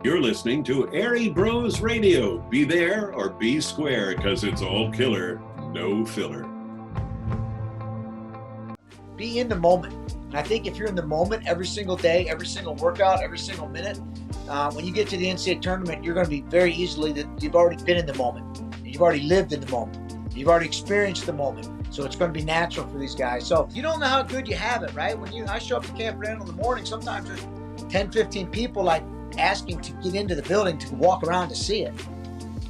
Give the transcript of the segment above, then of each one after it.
You're listening to Airey Bros Radio. Be there or be square, because it's all killer, no filler. Be in the moment. And I think if you're in the moment every single day, every single workout, every single minute, when you get to the NCAA tournament, you're going to be very easily that you've already been in the moment. You've already lived in the moment. You've already experienced the moment. So it's going to be natural for these guys. So you don't know how good you have it, right? I show up to Camp Randall in the morning, sometimes there's 10, 15 people like asking to get into the building to walk around to see it.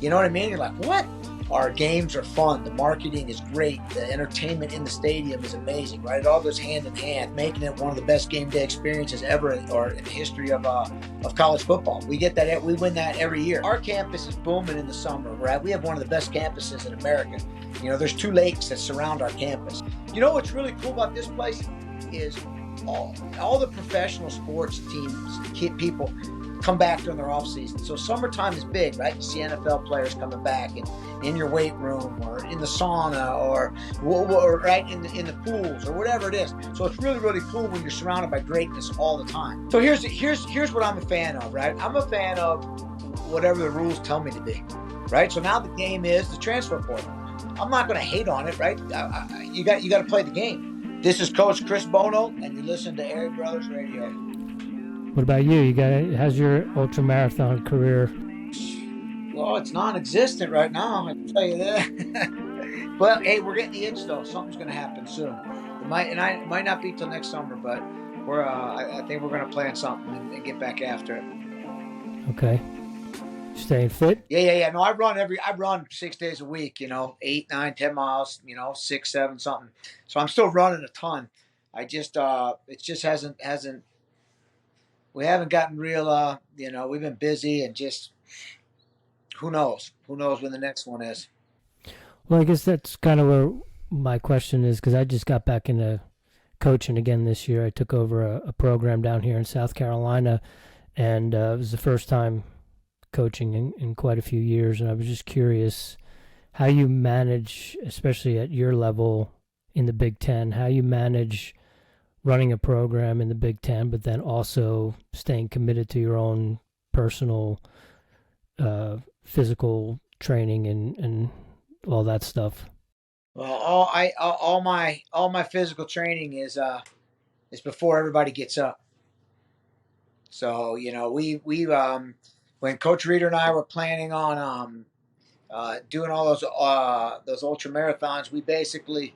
You know what I mean? You're like, what? Our games are fun. The marketing is great. The entertainment in the stadium is amazing, right? It all goes hand in hand, making it one of the best game day experiences ever in the history of college football. We get that. We win that every year. Our campus is booming in the summer, right? We have one of the best campuses in America. You know, there's 2 lakes that surround our campus. You know what's really cool about this place is all the professional sports teams, people come back during their off season. So summertime is big, right? You see NFL players coming back in your weight room or in the sauna or right in the pools or whatever it is. So it's really, really cool when you're surrounded by greatness all the time. So here's what I'm a fan of, right? I'm a fan of whatever the rules tell me to be, right? So now the game is the transfer portal. I'm not going to hate on it, right? You got to play the game. This is Coach Chris Bono, and you listen to Airey Brothers Radio. What about you? How's your ultra marathon career? Well, it's non-existent right now, I can tell you that. But hey, we're getting the itch though. Something's going to happen soon. It might not be till next summer, but I think we're going to plan something and get back after it. Okay. Staying fit? Yeah. No, I run 6 days a week. 8, 9, 10 miles. 6, 7, something. So I'm still running a ton. I just it just hasn't. We haven't gotten real, we've been busy and just, who knows? Who knows when the next one is? Well, I guess that's kind of where my question is, because I just got back into coaching again this year. I took over a program down here in South Carolina, and it was the first time coaching in quite a few years, and I was just curious how you manage, especially at your level in the Big Ten, how you manage running a program in the Big Ten, but then also staying committed to your own personal physical training and all that stuff. Well, all my physical training is before everybody gets up. So we when Coach Reeder and I were planning on doing all those ultra marathons, we basically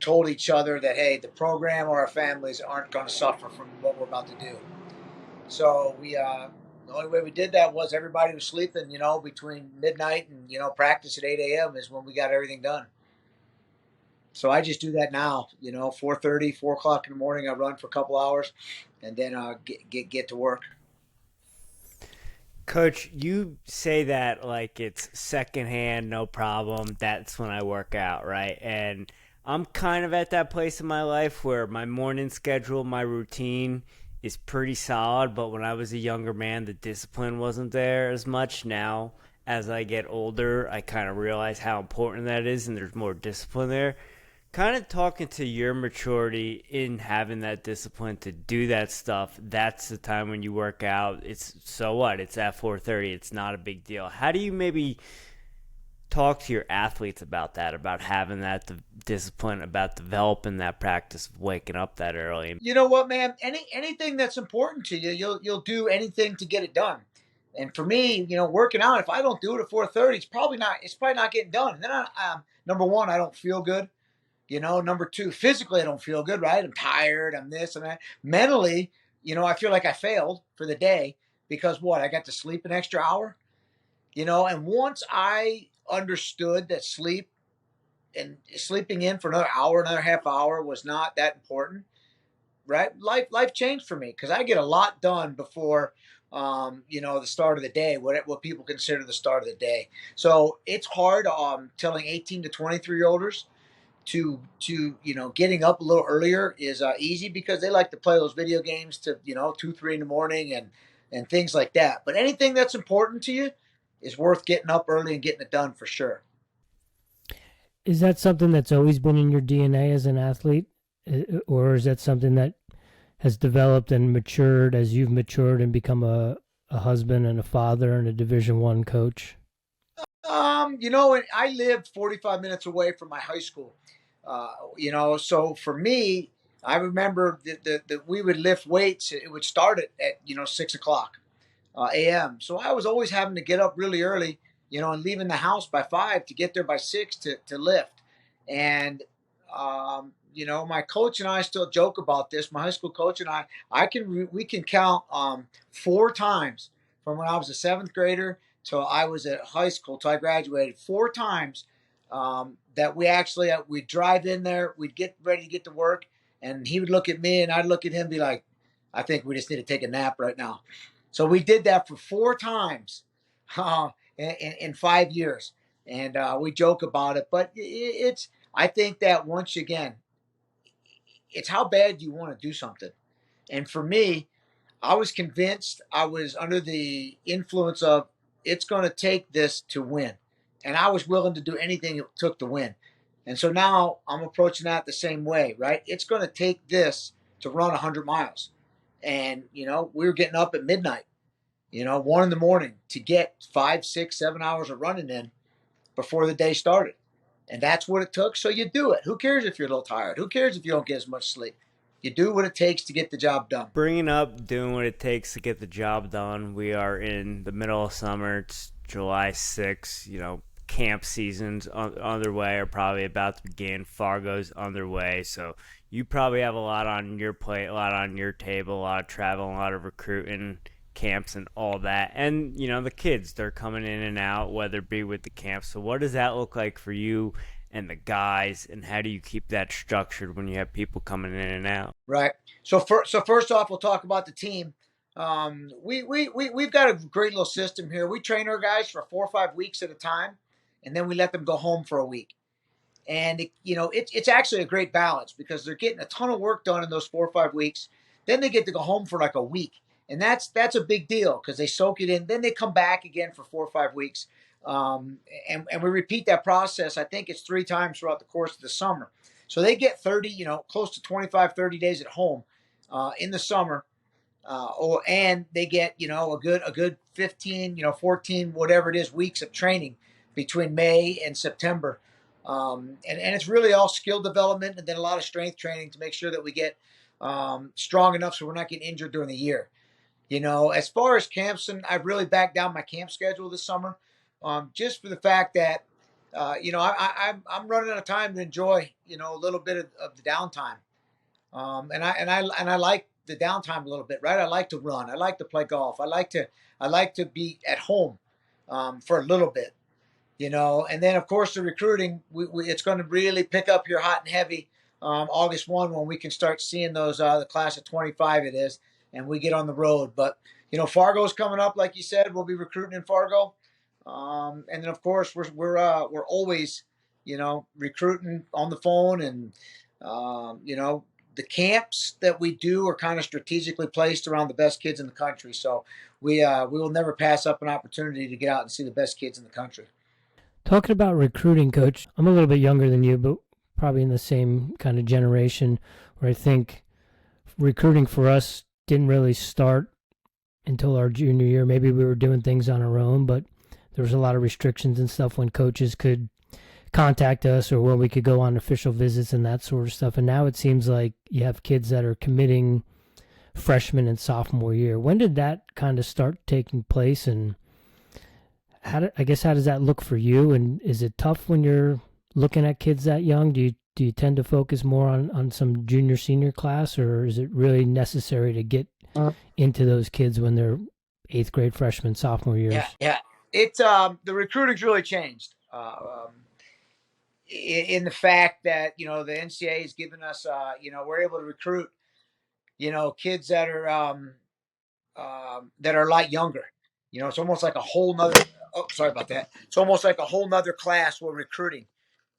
told each other that, hey, the program or our families aren't going to suffer from what we're about to do. So the only way we did that was everybody was sleeping, between midnight and, practice at 8 a.m. is when we got everything done. So I just do that now, 4:30, 4 o'clock in the morning, I run for a couple hours and then get to work. Coach, you say that like it's secondhand, no problem. That's when I work out, right? And I'm kind of at that place in my life where my morning schedule, my routine is pretty solid. But when I was a younger man, the discipline wasn't there as much. Now, as I get older, I kind of realize how important that is, and there's more discipline there. Kind of talking to your maturity in having that discipline to do that stuff, that's the time when you work out. It's so what? It's at 4:30. It's not a big deal. How do you maybe talk to your athletes about that, about having that discipline, about developing that practice of waking up that early? You know what, man? Anything that's important to you, you'll do anything to get it done. And for me, working out, if I don't do it at 4:30, it's probably not getting done. And then number one, I don't feel good. Number two, physically I don't feel good, right? I'm tired, I'm this and that. Mentally, I feel like I failed for the day because what? I got to sleep an extra hour, and once I understood that sleeping in for another hour, another half hour was not that important, right? Life changed for me because I get a lot done before, the start of the day, what people consider the start of the day. So it's hard telling 18 to 23-year-olders to getting up a little earlier is easy because they like to play those video games to 2, 3 in the morning and things like that. But anything that's important to you is worth getting up early and getting it done for sure. Is that something that's always been in your DNA as an athlete, or is that something that has developed and matured as you've matured and become a a husband and a father and a Division I coach? I lived 45 minutes away from my high school. So for me, I remember that we would lift weights. It would start at 6 o'clock a.m. So I was always having to get up really early, and leaving the house by 5 to get there by 6 to lift. And my coach and I still joke about this. My high school coach and we can count 4 times from when I was a seventh grader till I was at high school till I graduated. 4 times that we'd drive in there, we'd get ready to get to work, and he would look at me and I'd look at him and be like, I think we just need to take a nap right now. So we did that for 4 times in 5 years, and we joke about it. But I think that once again, it's how bad you want to do something. And for me, I was convinced, I was under the influence of, it's going to take this to win. And I was willing to do anything it took to win. And so now I'm approaching that the same way, right? It's going to take this to run 100 miles. And, we were getting up at midnight, 1 in the morning to get 5, 6, 7 hours of running in before the day started. And that's what it took. So you do it. Who cares if you're a little tired? Who cares if you don't get as much sleep? You do what it takes to get the job done. Bringing up doing what it takes to get the job done. We are in the middle of summer. It's July 6th. Camp season's underway or probably about to begin. Fargo's underway. So you probably have a lot on your plate, a lot on your table, a lot of travel, a lot of recruiting, camps and all that. And, the kids, they're coming in and out, whether it be with the camps. So what does that look like for you and the guys, and how do you keep that structured when you have people coming in and out? Right. So first off, we'll talk about the team. We've got a great little system here. We train our guys for 4 or 5 weeks at a time, and then we let them go home for a week. And it's actually a great balance because they're getting a ton of work done in those 4 or 5 weeks. Then they get to go home for like a week, and that's a big deal because they soak it in. Then they come back again for 4 or 5 weeks. And we repeat that process. I think it's 3 times throughout the course of the summer. So they get 30, close to 25, 30 days at home in the summer. And they get, a good 15, 14, whatever it is, weeks of training between May and September. And it's really all skill development and then a lot of strength training to make sure that we get strong enough so we're not getting injured during the year. As far as camps, and I've really backed down my camp schedule this summer. Just for the fact that, I'm running out of time to enjoy, a little bit of the downtime. And I like the downtime a little bit, right? I like to run. I like to play golf. I like to be at home, for a little bit, and then of course the recruiting, it's going to really pick up here hot and heavy, August 1 when we can start seeing those, the class of 25 it is, and we get on the road. But, Fargo's coming up, like you said, we'll be recruiting in Fargo. And then of course we're always, recruiting on the phone, and the camps that we do are kind of strategically placed around the best kids in the country. So we will never pass up an opportunity to get out and see the best kids in the country. Talking about recruiting, Coach, I'm a little bit younger than you, but probably in the same kind of generation where I think recruiting for us didn't really start until our junior year. Maybe we were doing things on our own, but there was a lot of restrictions and stuff when coaches could contact us or when we could go on official visits and that sort of stuff. And now it seems like you have kids that are committing freshman and sophomore year. When did that kind of start taking place, and how does that look for you? And is it tough when you're looking at kids that young? Do you tend to focus more on some junior senior class, or is it really necessary to get into those kids when they're 8th grade freshman sophomore years? Yeah. It's the recruiting's really changed in the fact that the NCAA has given us we're able to recruit kids that are a lot younger. It's almost like a whole nother. Oh, sorry about that. It's almost like a whole nother class we're recruiting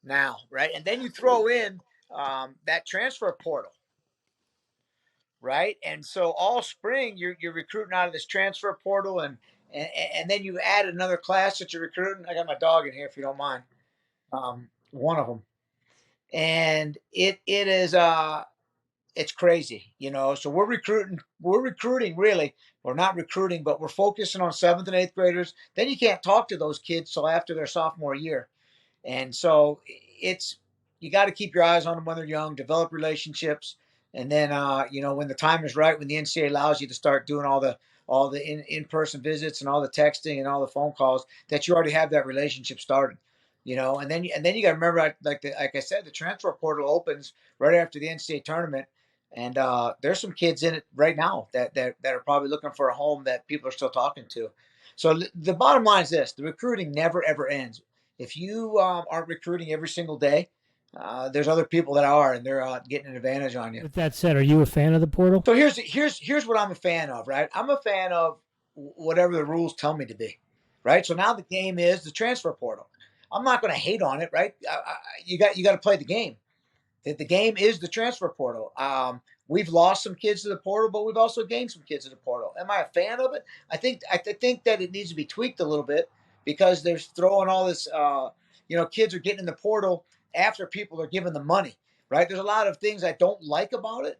now, right? And then you throw in that transfer portal, right? And so all spring you're recruiting out of this transfer portal, and then you add another class that you're recruiting. I got my dog in here, if you don't mind. One of them, and it is it's crazy, So we're recruiting really. We're not recruiting, but we're focusing on 7th and 8th graders. Then you can't talk to those kids till after their sophomore year. And so it's, you got to keep your eyes on them when they're young, develop relationships. And then, when the time is right, when the NCAA allows you to start doing all the in-person visits and all the texting and all the phone calls, that you already have that relationship started, and then you got to remember, like I said, the transfer portal opens right after the NCAA tournament. And there's some kids in it right now that are probably looking for a home that people are still talking to. So the bottom line is this: the recruiting never, ever ends. If you aren't recruiting every single day, there's other people that are, and they're getting an advantage on you. With that said, are you a fan of the portal? So here's what I'm a fan of, right? I'm a fan of whatever the rules tell me to be, right? So now the game is the transfer portal. I'm not going to hate on it, right? You got to play the game. The game is the transfer portal. We've lost some kids to the portal, but we've also gained some kids to the portal. Am I a fan of it? I think that it needs to be tweaked a little bit, because they're throwing all this. Kids are getting in the portal after people are giving them money, right? There's a lot of things I don't like about it,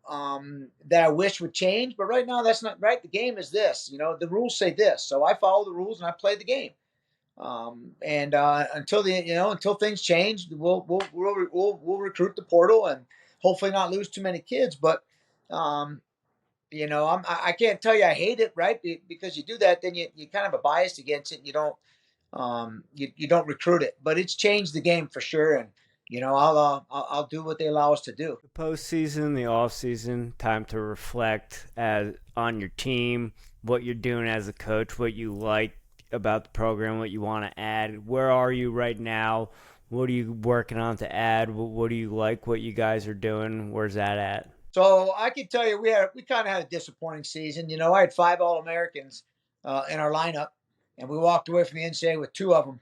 that I wish would change. But right now, that's not right. The game is this. The rules say this, so I follow the rules and I play the game. Until things change, we'll recruit the portal and hopefully not lose too many kids. But I can't tell you I hate it, right? Because you do that, then you kind of a bias against it. You don't recruit it, but it's changed the game for sure. And I'll do what they allow us to do. The postseason, the off season, time to reflect on your team, what you're doing as a coach, what you like about the program, what you want to add. Where are you right now? What are you working on to add? What do you like? What you guys are doing? Where's that at? So I can tell you, we kind of had a disappointing season. I had 5 All-Americans in our lineup, and we walked away from the NCAA with 2 of them.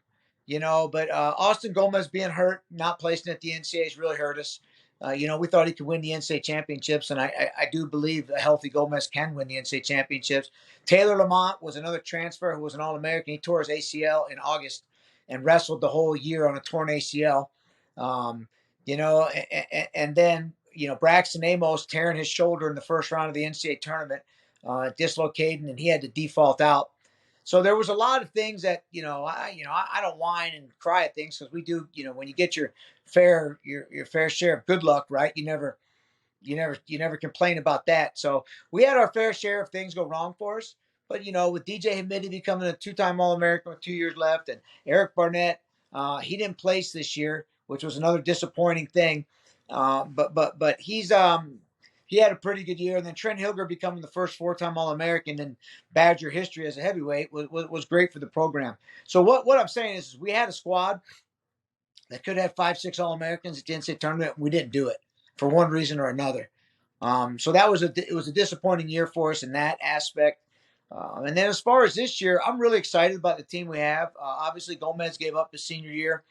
But Austin Gomez being hurt, not placing at the NCAA has really hurt us. We thought he could win the NCAA championships, and I do believe a healthy Gomez can win the NCAA championships. Taylor Lamont was another transfer who was an All-American. He tore his ACL in August and wrestled the whole year on a torn ACL. And then, Braxton Amos tearing his shoulder in the first round of the NCAA tournament, dislocating, and he had to default out. So there was a lot of things that, I don't whine and cry at things, because we do, when you get your fair share of good luck, right? You never complain about that. So we had our fair share of things go wrong for us. But, with DJ Hamidi becoming a 2-time All-American with 2 years left, and Eric Barnett, he didn't place this year, which was another disappointing thing. But he had a pretty good year. And then Trent Hilger becoming the first 4-time All-American in Badger history as a heavyweight was great for the program. So what I'm saying is we had a squad that could have 5-6 All-Americans at the NCAA tournament. We didn't do it for one reason or another. So it was a disappointing year for us in that aspect. And then as far as this year, I'm really excited about the team we have. Obviously, Gomez gave up his senior year.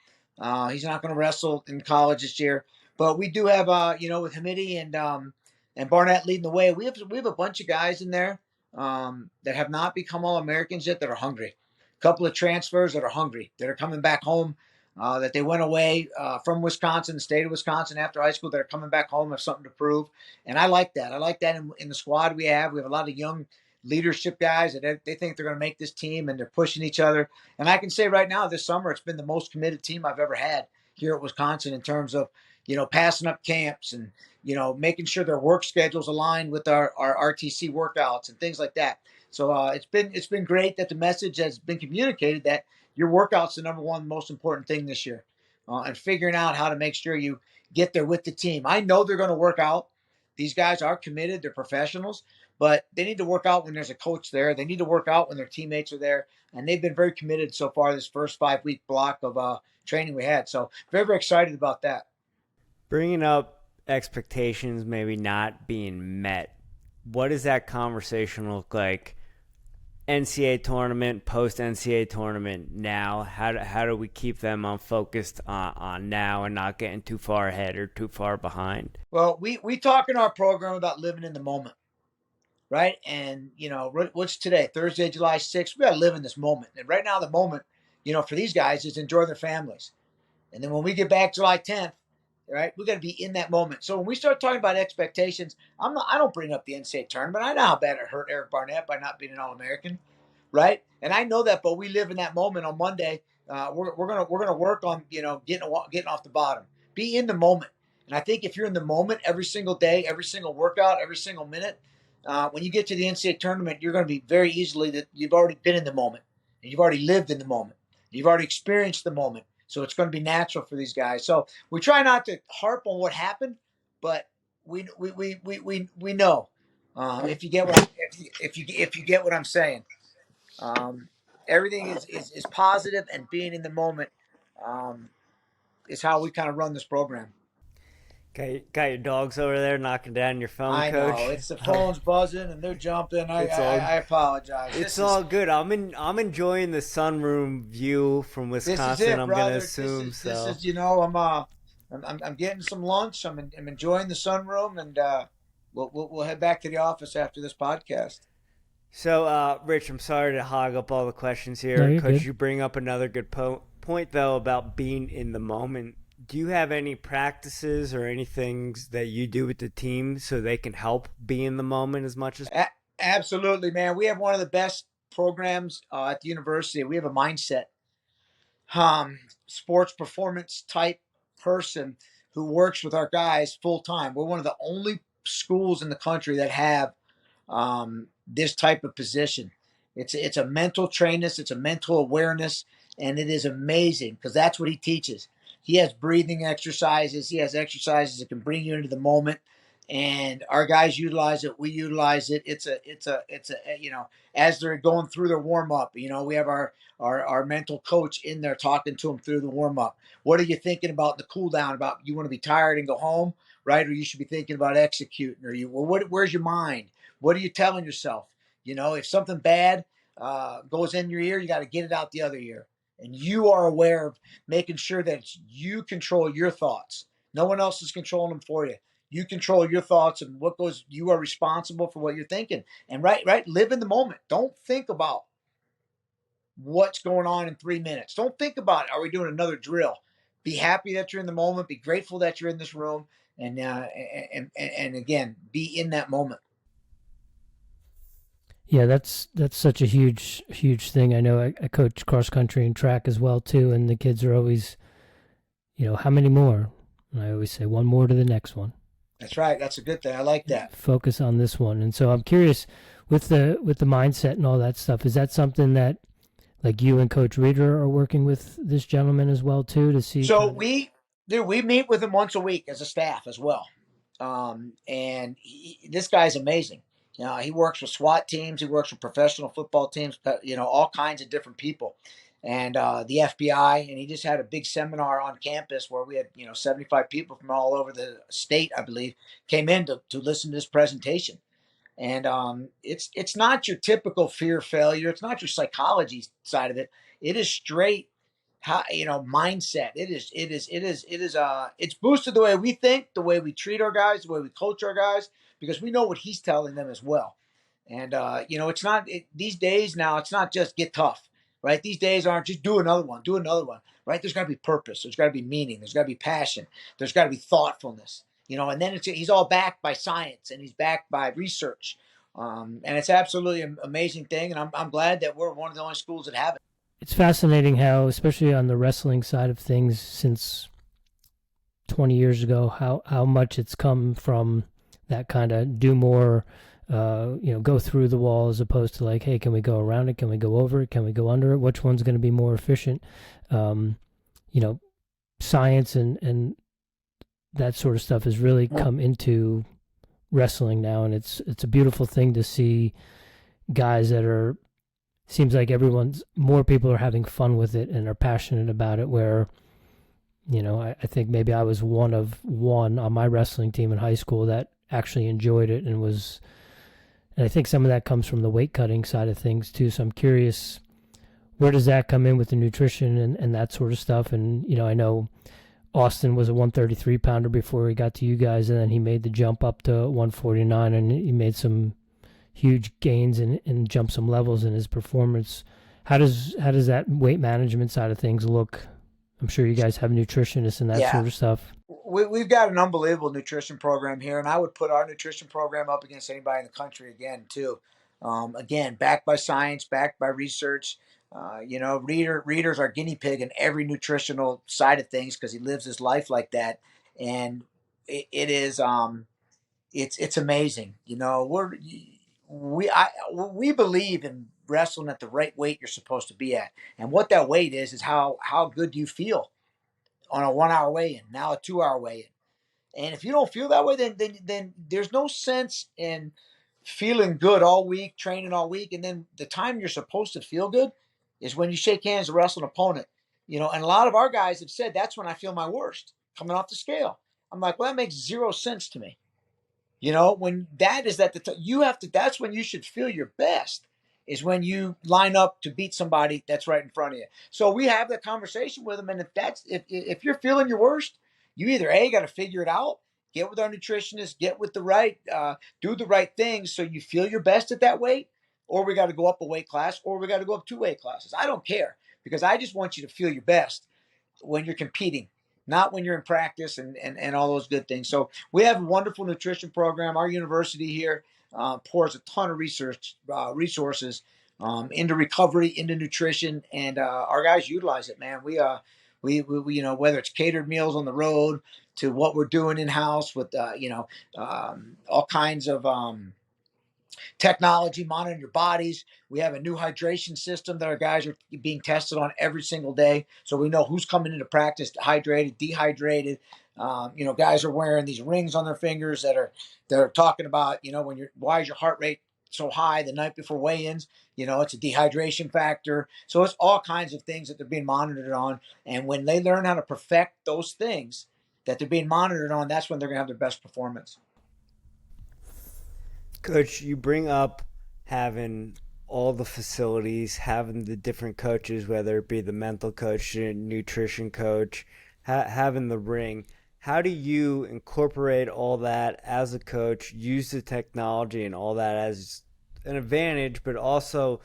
He's not going to wrestle in college this year. But we do have, with Hamidi and Barnett leading the way, we have a bunch of guys in there that have not become All-Americans yet that are hungry. A couple of transfers that are hungry, that are coming back home, that they went away from Wisconsin, the state of Wisconsin after high school, that are coming back home, have something to prove. And I like that. I like that in the squad we have. We have a lot of young leadership guys that they think they're going to make this team, and they're pushing each other. And I can say right now, this summer, it's been the most committed team I've ever had here at Wisconsin in terms of, passing up camps and, making sure their work schedules align with our RTC workouts and things like that. So it's been great that the message has been communicated that your workout's the number one most important thing this year, and figuring out how to make sure you get there with the team. I know they're going to work out. These guys are committed. They're professionals, but they need to work out when there's a coach there. They need to work out when their teammates are there. And they've been very committed so far this first 5-week block of training we had. So very, very excited about that. Bringing up expectations maybe not being met, what does that conversation look like? NCAA tournament, post-NCAA tournament now? How do we keep them focused on now and not getting too far ahead or too far behind? Well, we talk in our program about living in the moment, right? And, what's today? Thursday, July 6th. We got to live in this moment. And right now, the moment, for these guys is enjoy their families. And then when we get back July 10th, right? We got to be in that moment. So when we start talking about expectations, I don't bring up the NCAA tournament. I know how bad it hurt Eric Barnett by not being an All-American, right? And I know that, but we live in that moment on Monday. We're gonna work on getting off the bottom. Be in the moment. And I think if you're in the moment every single day, every single workout, every single minute, when you get to the NCAA tournament, you're going to be very easily that you've already been in the moment, and you've already lived in the moment, you've already experienced the moment. So it's going to be natural for these guys. So we try not to harp on what happened, but we know if you get what if you get what I'm saying. Everything is positive, and being in the moment is how we kind of run this program. Got your dogs over there knocking down your phone, I Coach? know it's the phone's buzzing and they're jumping. I apologize. It's all good. I'm enjoying the sunroom view from Wisconsin. I'm gonna assume this is I'm getting some lunch. I'm enjoying the sunroom, and we'll head back to the office after this podcast. So, Rich, I'm sorry to hog up all the questions here. No, you're Coach, good. you bring up another good point though about being in the moment. Do you have any practices or anything that you do with the team so they can help be in the moment as much as? Absolutely, man. We have one of the best programs at the university. We have a mindset, sports performance type person who works with our guys full time. We're one of the only schools in the country that have this type of position. It's a mental trainess, it's a mental awareness, and it is amazing because that's what he teaches. He has breathing exercises. He has exercises that can bring you into the moment, and our guys utilize it. We utilize it. It's a as they're going through their warm up. We have our mental coach in there talking to them through the warm up. What are you thinking about the cool down? About you want to be tired and go home, right? Or you should be thinking about executing. Or where's your mind? What are you telling yourself? If something bad goes in your ear, you got to get it out the other ear. And you are aware of making sure that you control your thoughts. No one else is controlling them for you. You control your thoughts and what goes. You are responsible for what you're thinking. And right, live in the moment. Don't think about what's going on in 3 minutes. Don't think about, are we doing another drill? Be happy that you're in the moment. Be grateful that you're in this room. And again, be in that moment. Yeah, that's such a huge thing. I know I coach cross country and track as well too, and the kids are always, how many more? And I always say one more to the next one. That's right. That's a good thing. I like that. Focus on this one. And so I'm curious with the mindset and all that stuff. Is that something that like you and Coach Reeder are working with this gentleman as well too to see? So we meet with him once a week as a staff as well, and this guy's amazing. He works with SWAT teams. He works with professional football teams, all kinds of different people. And the FBI, and he just had a big seminar on campus where we had, 75 people from all over the state, I believe, came in to listen to this presentation. And it's not your typical fear failure. It's not your psychology side of it. It is straight, mindset. It's boosted the way we think, the way we treat our guys, the way we coach our guys, because we know what he's telling them as well. And, it's not these days now, it's not just get tough, right? These days aren't just do another one, right? There's got to be purpose. There's got to be meaning. There's got to be passion. There's got to be thoughtfulness, and then he's all backed by science and he's backed by research. And it's absolutely an amazing thing. And I'm glad that we're one of the only schools that have it. It's fascinating how, especially on the wrestling side of things, since 20 years ago, how much it's come from that kind of do more, go through the wall as opposed to like, hey, can we go around it? Can we go over it? Can we go under it? Which one's going to be more efficient? Science and that sort of stuff has really come into wrestling now. And it's a beautiful thing to see guys that seems like more people are having fun with it and are passionate about it, where, I think maybe I was one on my wrestling team in high school that actually enjoyed it and I think some of that comes from the weight cutting side of things too. So I'm curious, where does that come in with the nutrition and that sort of stuff? And, I know Austin was a 133 pounder before he got to you guys, and then he made the jump up to 149 and he made some huge gains and jumped some levels in his performance. How does that weight management side of things look? I'm sure you guys have nutritionists and that sort of stuff. we've got an unbelievable nutrition program here, and I would put our nutrition program up against anybody in the country again, too. Again, backed by science, backed by research. Reader's our guinea pig in every nutritional side of things because he lives his life like that, and it is it's amazing. We believe in wrestling at the right weight you're supposed to be at, and what that weight is how good do you feel on a 1 hour weigh-in, now a 2 hour weigh-in. And if you don't feel that way, then there's no sense in feeling good all week, training all week, and then the time you're supposed to feel good is when you shake hands to wrestle an opponent. And a lot of our guys have said that's when I feel my worst, coming off the scale. I'm like, well, that makes zero sense to me. When that is at the time, that's when you should feel your best, is when you line up to beat somebody that's right in front of you. So we have that conversation with them. And if you're feeling your worst, you either got to figure it out, get with our nutritionist, get with do the right things so you feel your best at that weight, or we got to go up a weight class, or we got to go up 2 weight classes. I don't care, because I just want you to feel your best when you're competing, not when you're in practice and all those good things. So we have a wonderful nutrition program. Our university here pours a ton of resources into recovery, into nutrition, and our guys utilize it, man. We whether it's catered meals on the road to what we're doing in house with all kinds of technology, monitoring your bodies. We have a new hydration system that our guys are being tested on every single day. So we know who's coming into practice hydrated, dehydrated. Guys are wearing these rings on their fingers that are talking about, why is your heart rate so high the night before weigh-ins? It's a dehydration factor. So it's all kinds of things that they're being monitored on. And when they learn how to perfect those things that they're being monitored on, that's when they're going to have their best performance. Coach, you bring up having all the facilities, having the different coaches, whether it be the mental coach, nutrition coach, having the ring. How do you incorporate all that as a coach, use the technology and all that as an advantage, but also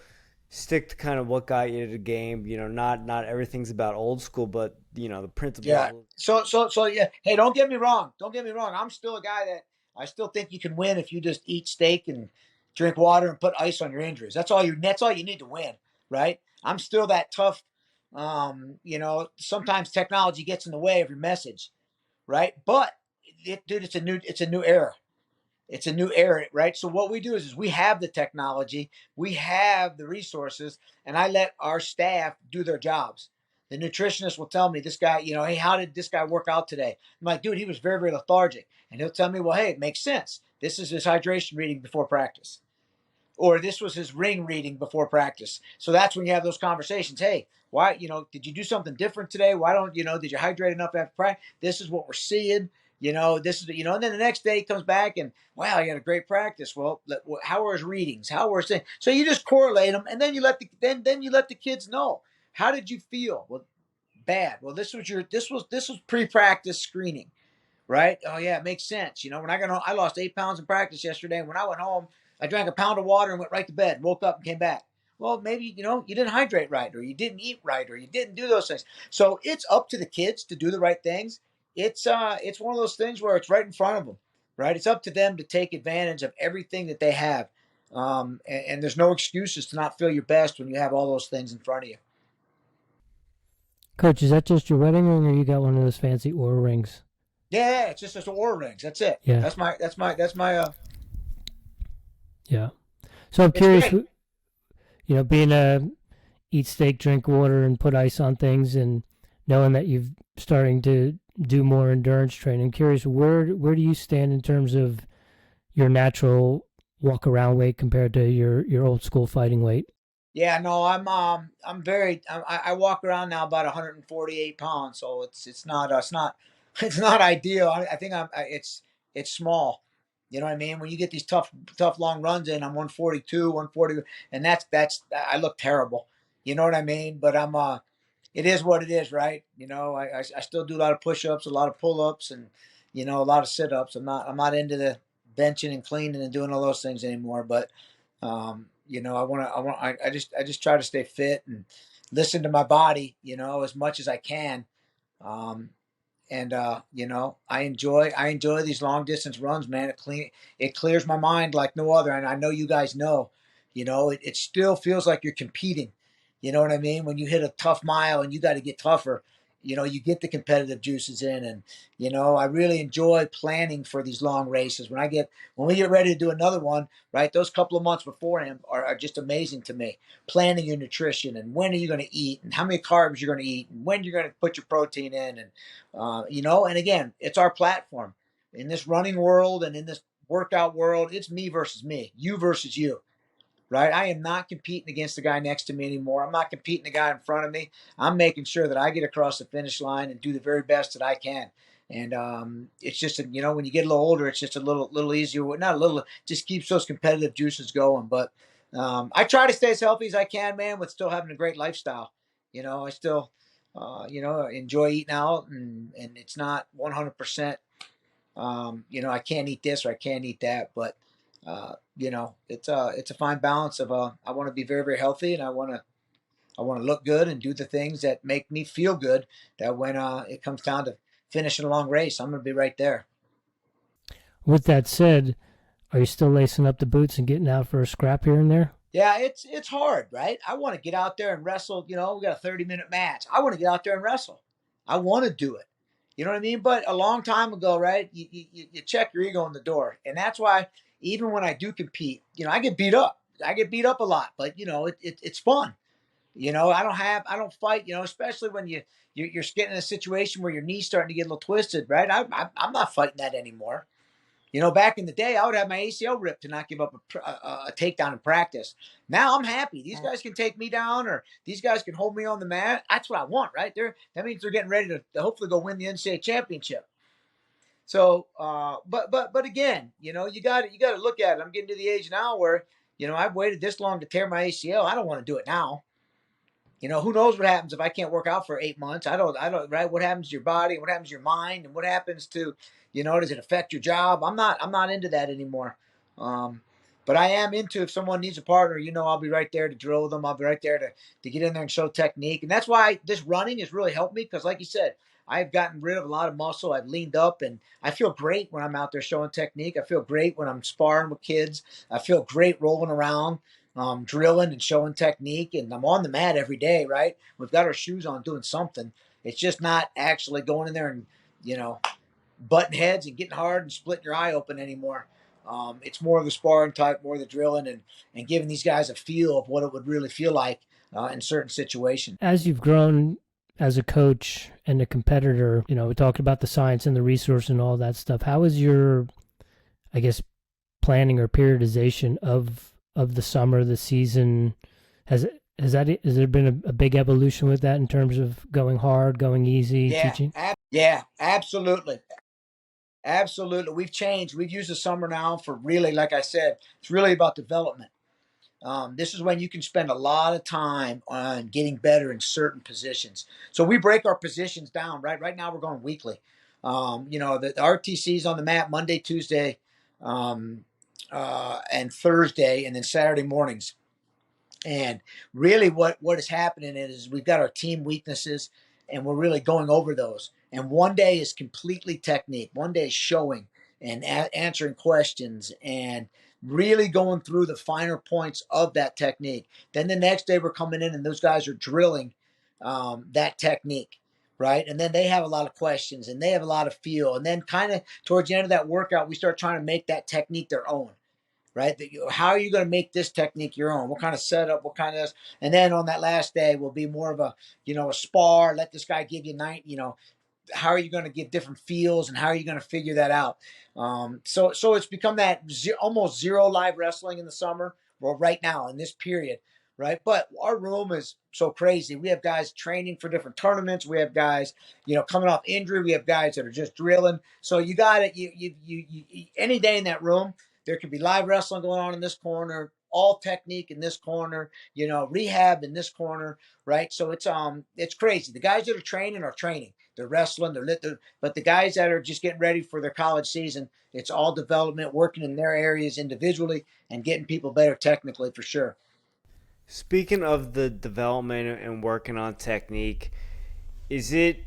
stick to kind of what got you to the game? Not everything's about old school, but the principles. Yeah. So yeah. Hey, don't get me wrong. I'm still a guy that I still think you can win if you just eat steak and drink water and put ice on your injuries. That's all you need to win, right? I'm still that tough. Sometimes technology gets in the way of your message, right? But it's a new era. It's a new era, right? So what we do is we have the technology, we have the resources, and I let our staff do their jobs. The nutritionist will tell me, this guy, hey, how did this guy work out today? I'm like, dude, he was very, very lethargic. And he'll tell me, well, hey, it makes sense. This is his hydration reading before practice. Or this was his ring reading before practice. So that's when you have those conversations. Hey, why, did you do something different today? Why don't, did you hydrate enough after practice? This is what we're seeing. This is, and then the next day he comes back and, wow, you had a great practice. Well, how are his readings? How are his things? So you just correlate them, and then you let the kids know. How did you feel? Well, bad. Well, this was pre-practice screening, right? Oh yeah, it makes sense. When I got home, I lost 8 pounds in practice yesterday. And when I went home, I drank a pound of water and went right to bed, woke up and came back. Well, maybe, you didn't hydrate right, or you didn't eat right, or you didn't do those things. So it's up to the kids to do the right things. It's one of those things where it's right in front of them, right? It's up to them to take advantage of everything that they have. And there's no excuses to not feel your best when you have all those things in front of you. Coach, is that just your wedding ring, or you got one of those fancy Oura rings? Yeah, it's just Oura rings. That's it. Yeah. That's my. Yeah. So I'm curious, being a eat steak, drink water, and put ice on things, and knowing that you've starting to do more endurance training. I'm curious, where do you stand in terms of your natural walk around weight compared to your old school fighting weight? Yeah, no, I walk around now about 148 pounds, so it's not ideal. I think it's small. You know what I mean? When you get these tough long runs in, I'm 142, 140, and that's I look terrible. You know what I mean? But it is what it is, right? I still do a lot of push-ups, a lot of pull-ups, and a lot of sit-ups. I'm not into the benching and cleaning and doing all those things anymore. But I just try to stay fit and listen to my body, as much as I can. And I enjoy these long distance runs, man. It clears my mind like no other. And I know you guys know, it still feels like you're competing. You know what I mean? When you hit a tough mile and you got to get tougher, you get the competitive juices in. And I really enjoy planning for these long races. When we get ready to do another one, right? Those couple of months beforehand are just amazing to me. Planning your nutrition and when are you going to eat and how many carbs you're going to eat and when you're going to put your protein in. And and again, it's our platform in this running world and in this workout world. It's me versus me, you versus you, right? I am not competing against the guy next to me anymore. I'm not competing the guy in front of me. I'm making sure that I get across the finish line and do the very best that I can. And it's just, when you get a little older, it's just a little easier. Not a little, just keeps those competitive juices going. But I try to stay as healthy as I can, man, with still having a great lifestyle. I still, enjoy eating out, and it's not 100%. I can't eat this or I can't eat that, but it's a fine balance of I want to be very, very healthy, and I want to look good and do the things that make me feel good. That when it comes down to finishing a long race, I'm going to be right there. With that said, are you still lacing up the boots and getting out for a scrap here and there? Yeah, it's hard, right? I want to get out there and wrestle. We got a 30-minute match. I want to get out there and wrestle. I want to do it. You know what I mean? But a long time ago, right? You check your ego in the door, and that's why even when I do compete, I get beat up. I get beat up a lot, but it's fun. I don't fight. Especially when you're getting in a situation where your knee's starting to get a little twisted, right? I'm not fighting that anymore. Back in the day, I would have my ACL ripped to not give up a takedown in practice. Now I'm happy. These guys can take me down, or these guys can hold me on the mat. That's what I want, right? That means they're getting ready to hopefully go win the NCAA championship. So, but again, you got to look at it. I'm getting to the age now where, I've waited this long to tear my ACL. I don't want to do it now. Who knows what happens if I can't work out for 8 months? I don't, right? What happens to your body? What happens to your mind? And what happens to, does it affect your job? I'm not into that anymore. But I am into, if someone needs a partner, I'll be right there to drill with them. I'll be right there to get in there and show technique. And that's why this running has really helped me. Cause like you said, I've gotten rid of a lot of muscle. I've leaned up, and I feel great when I'm out there showing technique. I feel great when I'm sparring with kids. I feel great rolling around. Drilling and showing technique, and I'm on the mat every day, right? We've got our shoes on doing something. It's just not actually going in there and, butting heads and getting hard and splitting your eye open anymore. It's more of the sparring type, more of the drilling, and giving these guys a feel of what it would really feel like in certain situations. As you've grown as a coach and a competitor, we talked about the science and the resource and all that stuff. How is your, I guess, planning or periodization of the summer, the season? Has there been a big evolution with that in terms of going hard, going easy, teaching? Yeah, absolutely. Absolutely. We've changed. We've used the summer now for really, like I said, it's really about development. This is when you can spend a lot of time on getting better in certain positions. So we break our positions down, right? Right now we're going weekly. The RTC's on the mat Monday, Tuesday, and Thursday, and then Saturday mornings. And really what is happening is we've got our team weaknesses, and we're really going over those. And one day is completely technique. One day is showing and answering questions and really going through the finer points of that technique. Then the next day we're coming in and those guys are drilling that technique, right? And then they have a lot of questions and they have a lot of feel. And then kind of towards the end of that workout, we start trying to make that technique their own. Right? How are you going to make this technique your own? What kind of setup? What kind of this? And then on that last day will be more of a, a spar. Let this guy give you how are you going to get different feels and how are you going to figure that out? So it's become that almost zero live wrestling in the summer. Well, right now in this period, right? But our room is so crazy. We have guys training for different tournaments. We have guys, coming off injury. We have guys that are just drilling. So you got it. You any day in that room, there could be live wrestling going on in this corner, all technique in this corner, rehab in this corner, right? So it's crazy. The guys that are training are training. They're wrestling, but the guys that are just getting ready for their college season, it's all development, working in their areas individually and getting people better technically for sure. Speaking of the development and working on technique, is it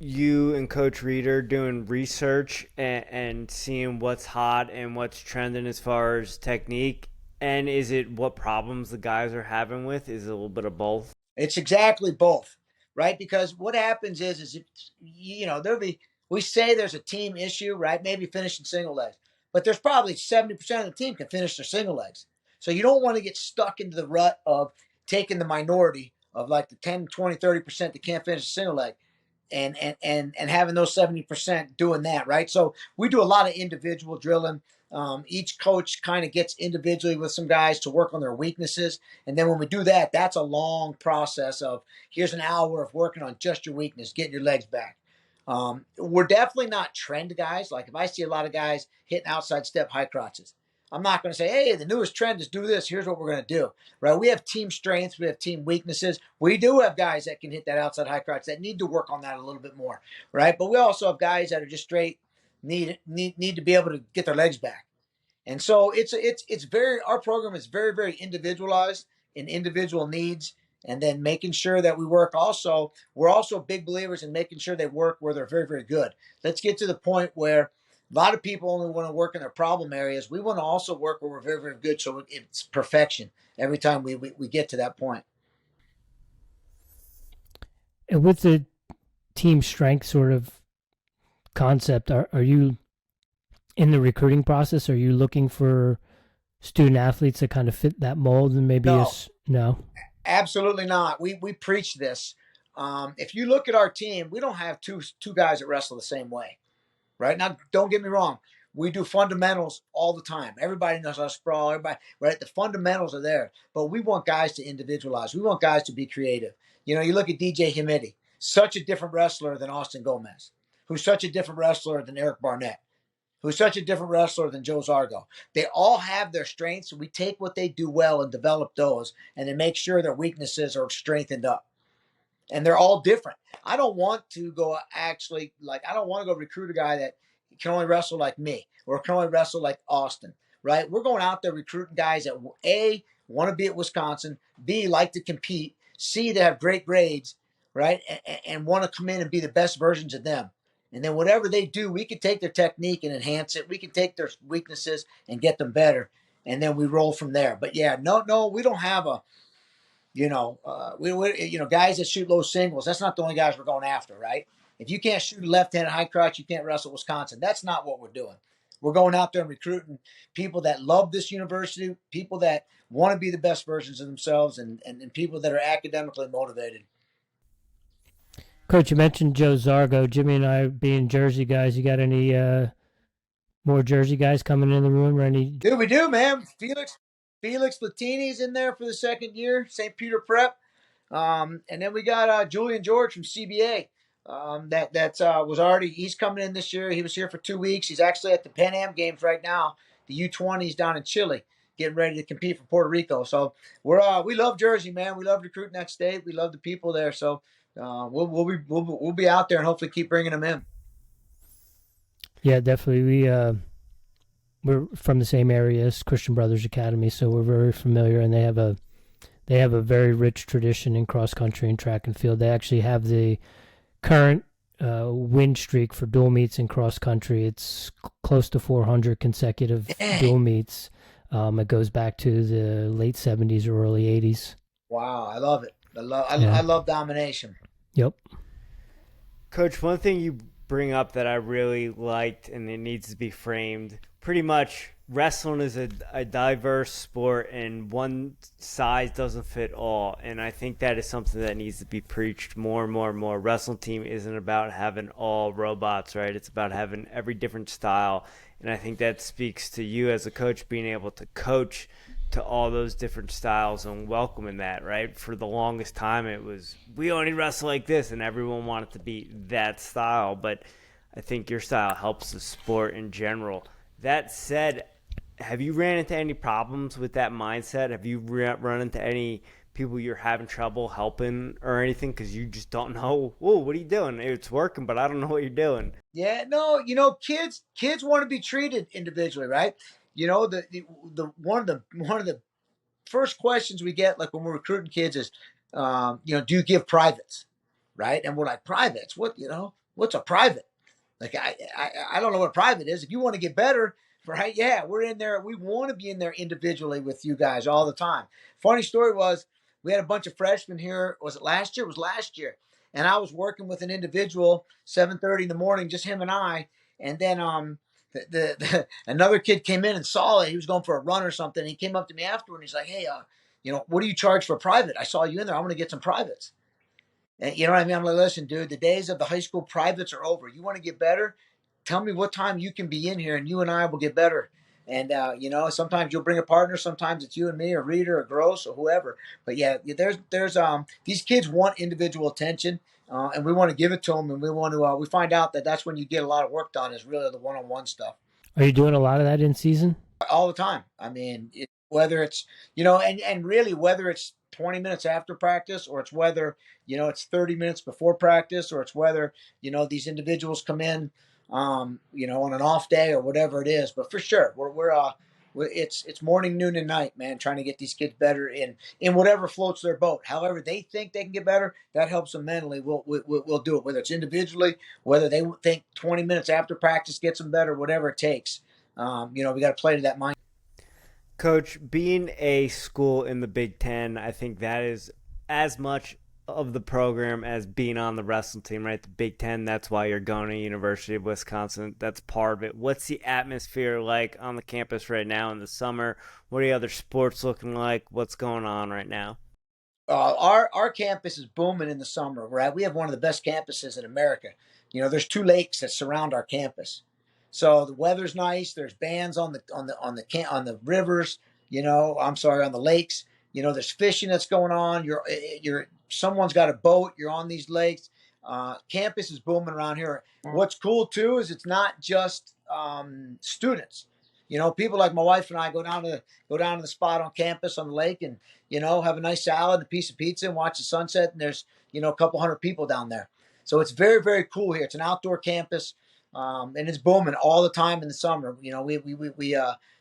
you and Coach Reeder doing research and seeing what's hot and what's trending as far as technique? And is it what problems the guys are having with? Is it a little bit of both? It's exactly both, right? Because what happens is if, we say there's a team issue, right? Maybe finishing single legs, but there's probably 70% of the team can finish their single legs. So you don't want to get stuck into the rut of taking the minority of like the 10, 20, 30% that can't finish a single leg and having those 70% doing that, right? So we do a lot of individual drilling. Each coach kind of gets individually with some guys to work on their weaknesses. And then when we do that, that's a long process of here's an hour of working on just your weakness, getting your legs back. We're definitely not trend guys. Like if I see a lot of guys hitting outside step high crotches, I'm not going to say, hey, the newest trend is do this. Here's what we're going to do, right? We have team strengths. We have team weaknesses. We do have guys that can hit that outside high crotch that need to work on that a little bit more, right? But we also have guys that are just straight need to be able to get their legs back. And so it's very, our program is very, very individualized in individual needs. And then making sure that we work also, we're also big believers in making sure they work where they're very, very good. Let's get to the point where a lot of people only want to work in their problem areas. We want to also work where we're very, very good. So it's perfection every time we get to that point. And with the team strength sort of concept, are you in the recruiting process? Are you looking for student athletes that kind of fit that mold and maybe no? Absolutely not. We preach this. If you look at our team, we don't have two guys that wrestle the same way. Right now, don't get me wrong. We do fundamentals all the time. Everybody knows how to sprawl. Everybody, right? The fundamentals are there, but we want guys to individualize. We want guys to be creative. You look at DJ Hamidi, such a different wrestler than Austin Gomez, who's such a different wrestler than Eric Barnett, who's such a different wrestler than Joe Zargo. They all have their strengths. So we take what they do well and develop those, and then make sure their weaknesses are strengthened up. And they're all different. I don't want to go I don't want to go recruit a guy that can only wrestle like me or can only wrestle like Austin, right? We're going out there recruiting guys that A, want to be at Wisconsin, B, like to compete, C, to have great grades, right? And want to come in and be the best versions of them. And then whatever they do, we can take their technique and enhance it. We can take their weaknesses and get them better. And then we roll from there. But yeah, no, we don't have a, guys that shoot low singles, that's not the only guys we're going after, right? If you can't shoot a left-handed high crotch, you can't wrestle Wisconsin. That's not what we're doing. We're going out there and recruiting people that love this university, people that want to be the best versions of themselves, and people that are academically motivated. Coach, you mentioned Joe Zargo. Jimmy and I being Jersey guys, you got any more Jersey guys coming in the room or any? Dude, we do, man. Felix Latini's in there for the second year, St. Peter Prep. And then we got Julian George from CBA. He's coming in this year. He was here for 2 weeks. He's actually at the Pan Am Games right now. The U20s down in Chile, getting ready to compete for Puerto Rico. So we love Jersey, man. We love recruiting that state. We love the people there. So we'll be out there and hopefully keep bringing them in. Yeah, definitely. We're from the same area as Christian Brothers Academy, so we're very familiar, and they have a very rich tradition in cross country and track and field. They actually have the current win streak for dual meets in cross country. It's close to 400 consecutive dual meets. It goes back to the late 70s or early 80s. Wow, I love it. I love domination. Yep. Coach, one thing you bring up that I really liked, and it needs to be framed, pretty much wrestling is a diverse sport, and one size doesn't fit all. And I think that is something that needs to be preached more and more and more. Wrestling team isn't about having all robots, right? It's about having every different style. And I think that speaks to you as a coach being able to coach to all those different styles and welcoming that, right? For the longest time, it was, we only wrestle like this, and everyone wanted to be that style. But I think your style helps the sport in general. That said, have you ran into any problems with that mindset? Have you run into any people you're having trouble helping or anything because you just don't know, what are you doing? It's working, but I don't know what you're doing. Yeah, no, kids want to be treated individually, right? The one of the first questions we get, like when we're recruiting kids, is, do you give privates, right? And we're like, privates? What What's a private? Like I don't know what private is. If you want to get better, right? Yeah, we're in there. We want to be in there individually with you guys all the time. Funny story was we had a bunch of freshmen here. Was it last year? It was last year. And I was working with an individual 7:30 in the morning, just him and I. And then another kid came in and saw it. He was going for a run or something. He came up to me afterward and he's like, "Hey, what do you charge for private? I saw you in there. I want to get some privates." And you know what I mean? I'm like, "Listen, dude, the days of the high school privates are over. You want to get better? Tell me what time you can be in here, and you and I will get better." And sometimes you'll bring a partner. Sometimes it's you and me, or Reader, or Gross, or whoever. But yeah, there's these kids want individual attention, and we want to give it to them. And we find out that that's when you get a lot of work done, is really the one-on-one stuff. Are you doing a lot of that in season? All the time. I mean, whether it's, and really whether it's 20 minutes after practice, or it's whether, it's 30 minutes before practice, or it's whether, these individuals come in, on an off day or whatever it is. But for sure, it's morning, noon, and night, man, trying to get these kids better in whatever floats their boat. However they think they can get better, that helps them mentally. We'll do it, whether it's individually, whether they think 20 minutes after practice gets them better, whatever it takes. We got to play to that mind. Coach, being a school in the Big Ten, I think that is as much of the program as being on the wrestling team, right? The Big Ten, that's why you're going to University of Wisconsin. That's part of it. What's the atmosphere like on the campus right now in the summer? What are the other sports looking like? What's going on right now? Our campus is booming in the summer, right? We have one of the best campuses in America. There's 2 lakes that surround our campus. So the weather's nice. There's bands on the rivers. On the lakes. There's fishing that's going on. Someone's got a boat. You're on these lakes. Campus is booming around here. What's cool too is it's not just students. People like my wife and I go down to the spot on campus on the lake and have a nice salad, and a piece of pizza, and watch the sunset. And there's a couple hundred people down there. So it's very, very cool here. It's an outdoor campus. And it's booming all the time in the summer.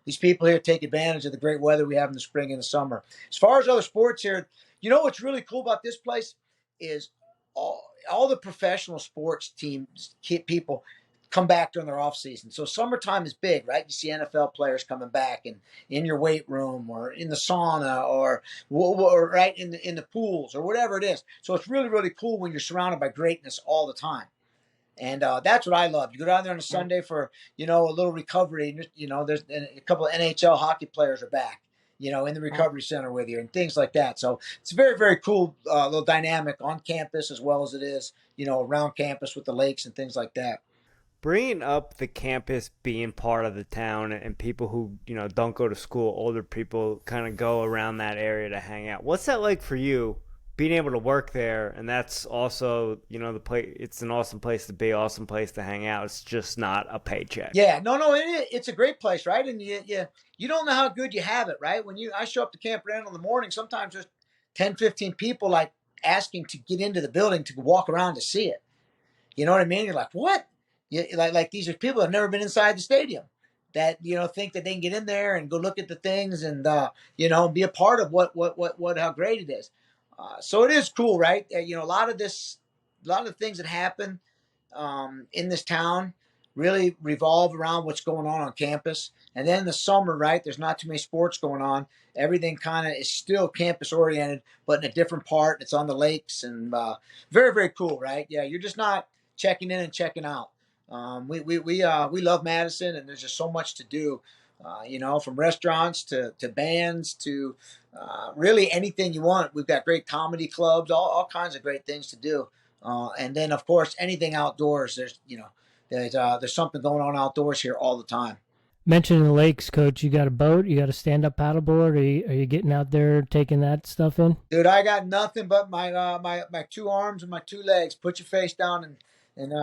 These people here take advantage of the great weather we have in the spring and the summer. As far as other sports here, what's really cool about this place is all the professional sports teams, people come back during their off season. So summertime is big, right? You see NFL players coming back and in your weight room or in the sauna or right in the pools or whatever it is. So it's really, really cool when you're surrounded by greatness all the time. And that's what I love. You go down there on a Sunday for, a little recovery. There's a couple of NHL hockey players are back, in the recovery center with you and things like that. So it's a very, very cool little dynamic on campus as well as it is, around campus with the lakes and things like that. Bringing up the campus being part of the town and people who, don't go to school, older people kind of go around that area to hang out. What's that like for you? Being able to work there, and that's also, the place. It's an awesome place to be, awesome place to hang out. It's just not a paycheck. Yeah, no, it's a great place, right? And you don't know how good you have it, right? When I show up to Camp Randall in the morning, sometimes there's 10, 15 people like asking to get into the building to walk around to see it. You know what I mean? You're like, what? Like these are people that have never been inside the stadium that think that they can get in there and go look at the things and be a part of how great it is. So it is cool, right? A lot of the things that happen in this town really revolve around what's going on campus. And then in the summer, right, there's not too many sports going on. Everything kind of is still campus oriented, but in a different part. It's on the lakes and very, very cool, right? Yeah, you're just not checking in and checking out. We love Madison, and there's just so much to do. From restaurants to bands to really anything you want. We've got great comedy clubs, all kinds of great things to do. And then, of course, anything outdoors. There's something going on outdoors here all the time. Mentioning the lakes, Coach, you got a boat? You got a stand-up paddleboard? Are you getting out there taking that stuff in? Dude, I got nothing but my 2 arms and my 2 legs. Put your face down and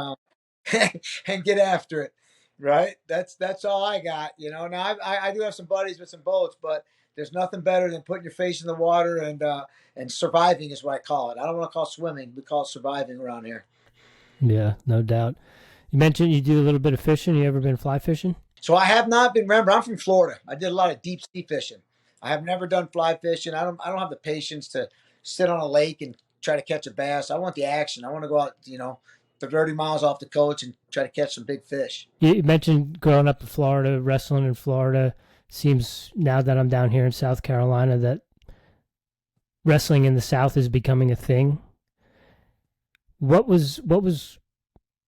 and get after it. Right, that's all I got. Now I do have some buddies with some boats, but there's nothing better than putting your face in the water and surviving is what I call it. I don't want to call it swimming; we call it surviving around here. Yeah, no doubt. You mentioned you do a little bit of fishing. You ever been fly fishing? So I have not been. Remember, I'm from Florida. I did a lot of deep sea fishing. I have never done fly fishing. I don't have the patience to sit on a lake and try to catch a bass. I want the action. I want to go out, the 30 miles off the coach and try to catch some big fish. You mentioned growing up in Florida, wrestling in Florida. Seems now that I'm down here in South Carolina that wrestling in the South is becoming a thing. What was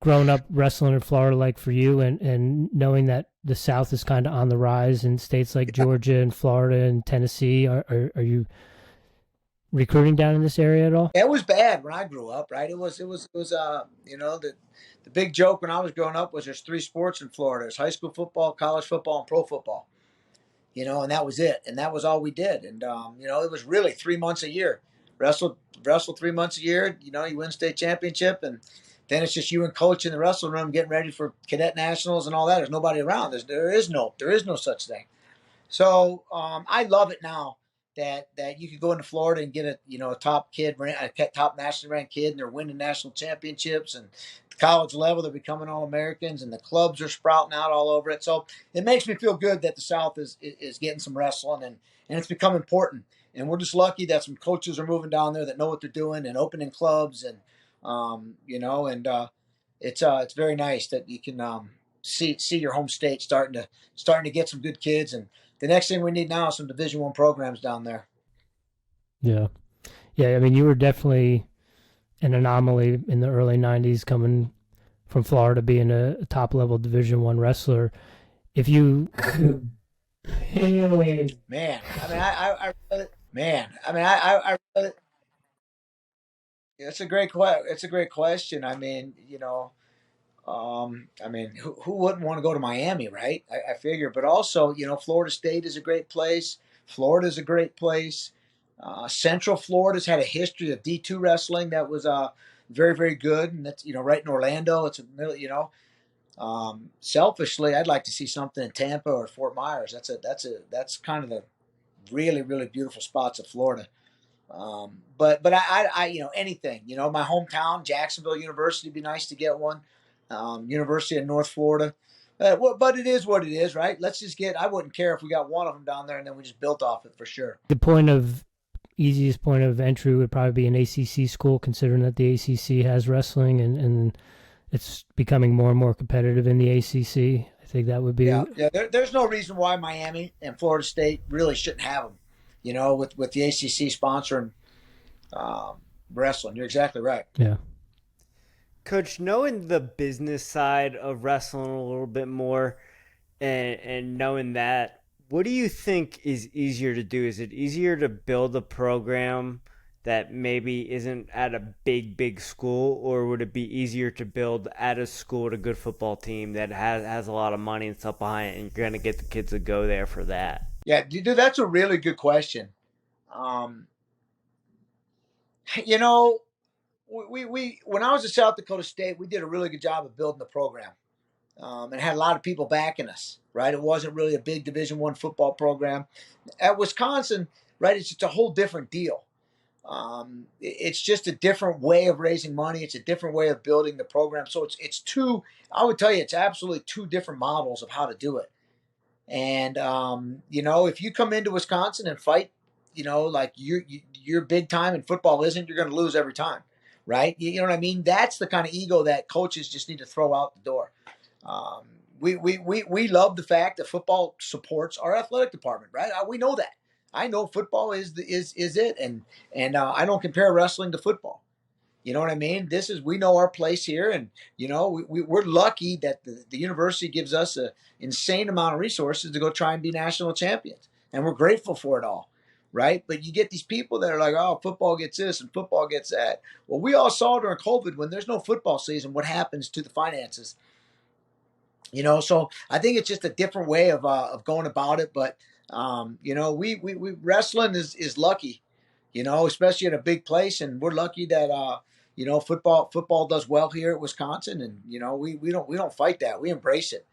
growing up wrestling in Florida like for you, and knowing that the South is kind of on the rise in states like Georgia and Florida and Tennessee? Are you recruiting down in this area at all? It was bad when I grew up, right? It was the big joke when I was growing up was there's 3 sports in Florida. There's high school football, college football, and pro football. And that was it. And that was all we did. And, it was really 3 months a year. Wrestle 3 months a year. You win state championship. And then it's just you and coach in the wrestling room getting ready for cadet nationals and all that. There's nobody around. There is no such thing. So I love it now that you could go into Florida and get a top kid, a top nationally ranked kid, and they're winning national championships, and at the college level they're becoming All-Americans, and the clubs are sprouting out all over it. So it makes me feel good that the South is getting some wrestling, and it's become important. And we're just lucky that some coaches are moving down there that know what they're doing and opening clubs, and it's very nice that you can see your home state starting to get some good kids. And the next thing we need now is some Division I programs down there. Yeah. I mean, you were definitely an anomaly in the early '90s, coming from Florida, being a top level Division I wrestler. If you, man, I really, it's a great question. I mean, who wouldn't want to go to Miami, right? I figure, but also, Florida State is a great place. Florida is a great place. Central Florida's had a history of D2 wrestling that was very, very good, and that's right in Orlando. It's selfishly, I'd like to see something in Tampa or Fort Myers. That's kind of the really, really beautiful spots of Florida. But I anything, my hometown, Jacksonville University, would be nice to get one. University of North Florida. But it is what it is, right? I wouldn't care if we got one of them down there and then we just built off it for sure. The easiest point of entry would probably be an ACC school, considering that the ACC has wrestling and it's becoming more and more competitive in the ACC. I think that would be... Yeah. There's no reason why Miami and Florida State really shouldn't have them, with the ACC sponsoring wrestling. You're exactly right. Yeah. Coach, knowing the business side of wrestling a little bit more and knowing that, what do you think is easier to do? Is it easier to build a program that maybe isn't at a big school, or would it be easier to build at a school with a good football team that has a lot of money and stuff behind it, and you're going to get the kids to go there for that? Yeah, dude, that's a really good question. We when I was at South Dakota State, we did a really good job of building the program, and had a lot of people backing us. Right, it wasn't really a big Division I football program. At Wisconsin, right, it's just a whole different deal. It's just a different way of raising money. It's a different way of building the program. So it's two. I would tell you, it's absolutely 2 different models of how to do it. And if you come into Wisconsin and fight, like you're big time and football isn't, you're going to lose every time. Right? You know what I mean? That's the kind of ego that coaches just need to throw out the door. We love the fact that football supports our athletic department, right? We know that. I know football is it, and I don't compare wrestling to football. You know what I mean? We know our place here, and we're lucky that the university gives us an insane amount of resources to go try and be national champions, and we're grateful for it all. Right? But you get these people that are like, oh, football gets this and football gets that. Well, we all saw during COVID, when there's no football season, what happens to the finances. So I think it's just a different way of going about it. But, we wrestling is lucky, especially in a big place. And we're lucky that, football does well here at Wisconsin. And, we don't fight that. We embrace it.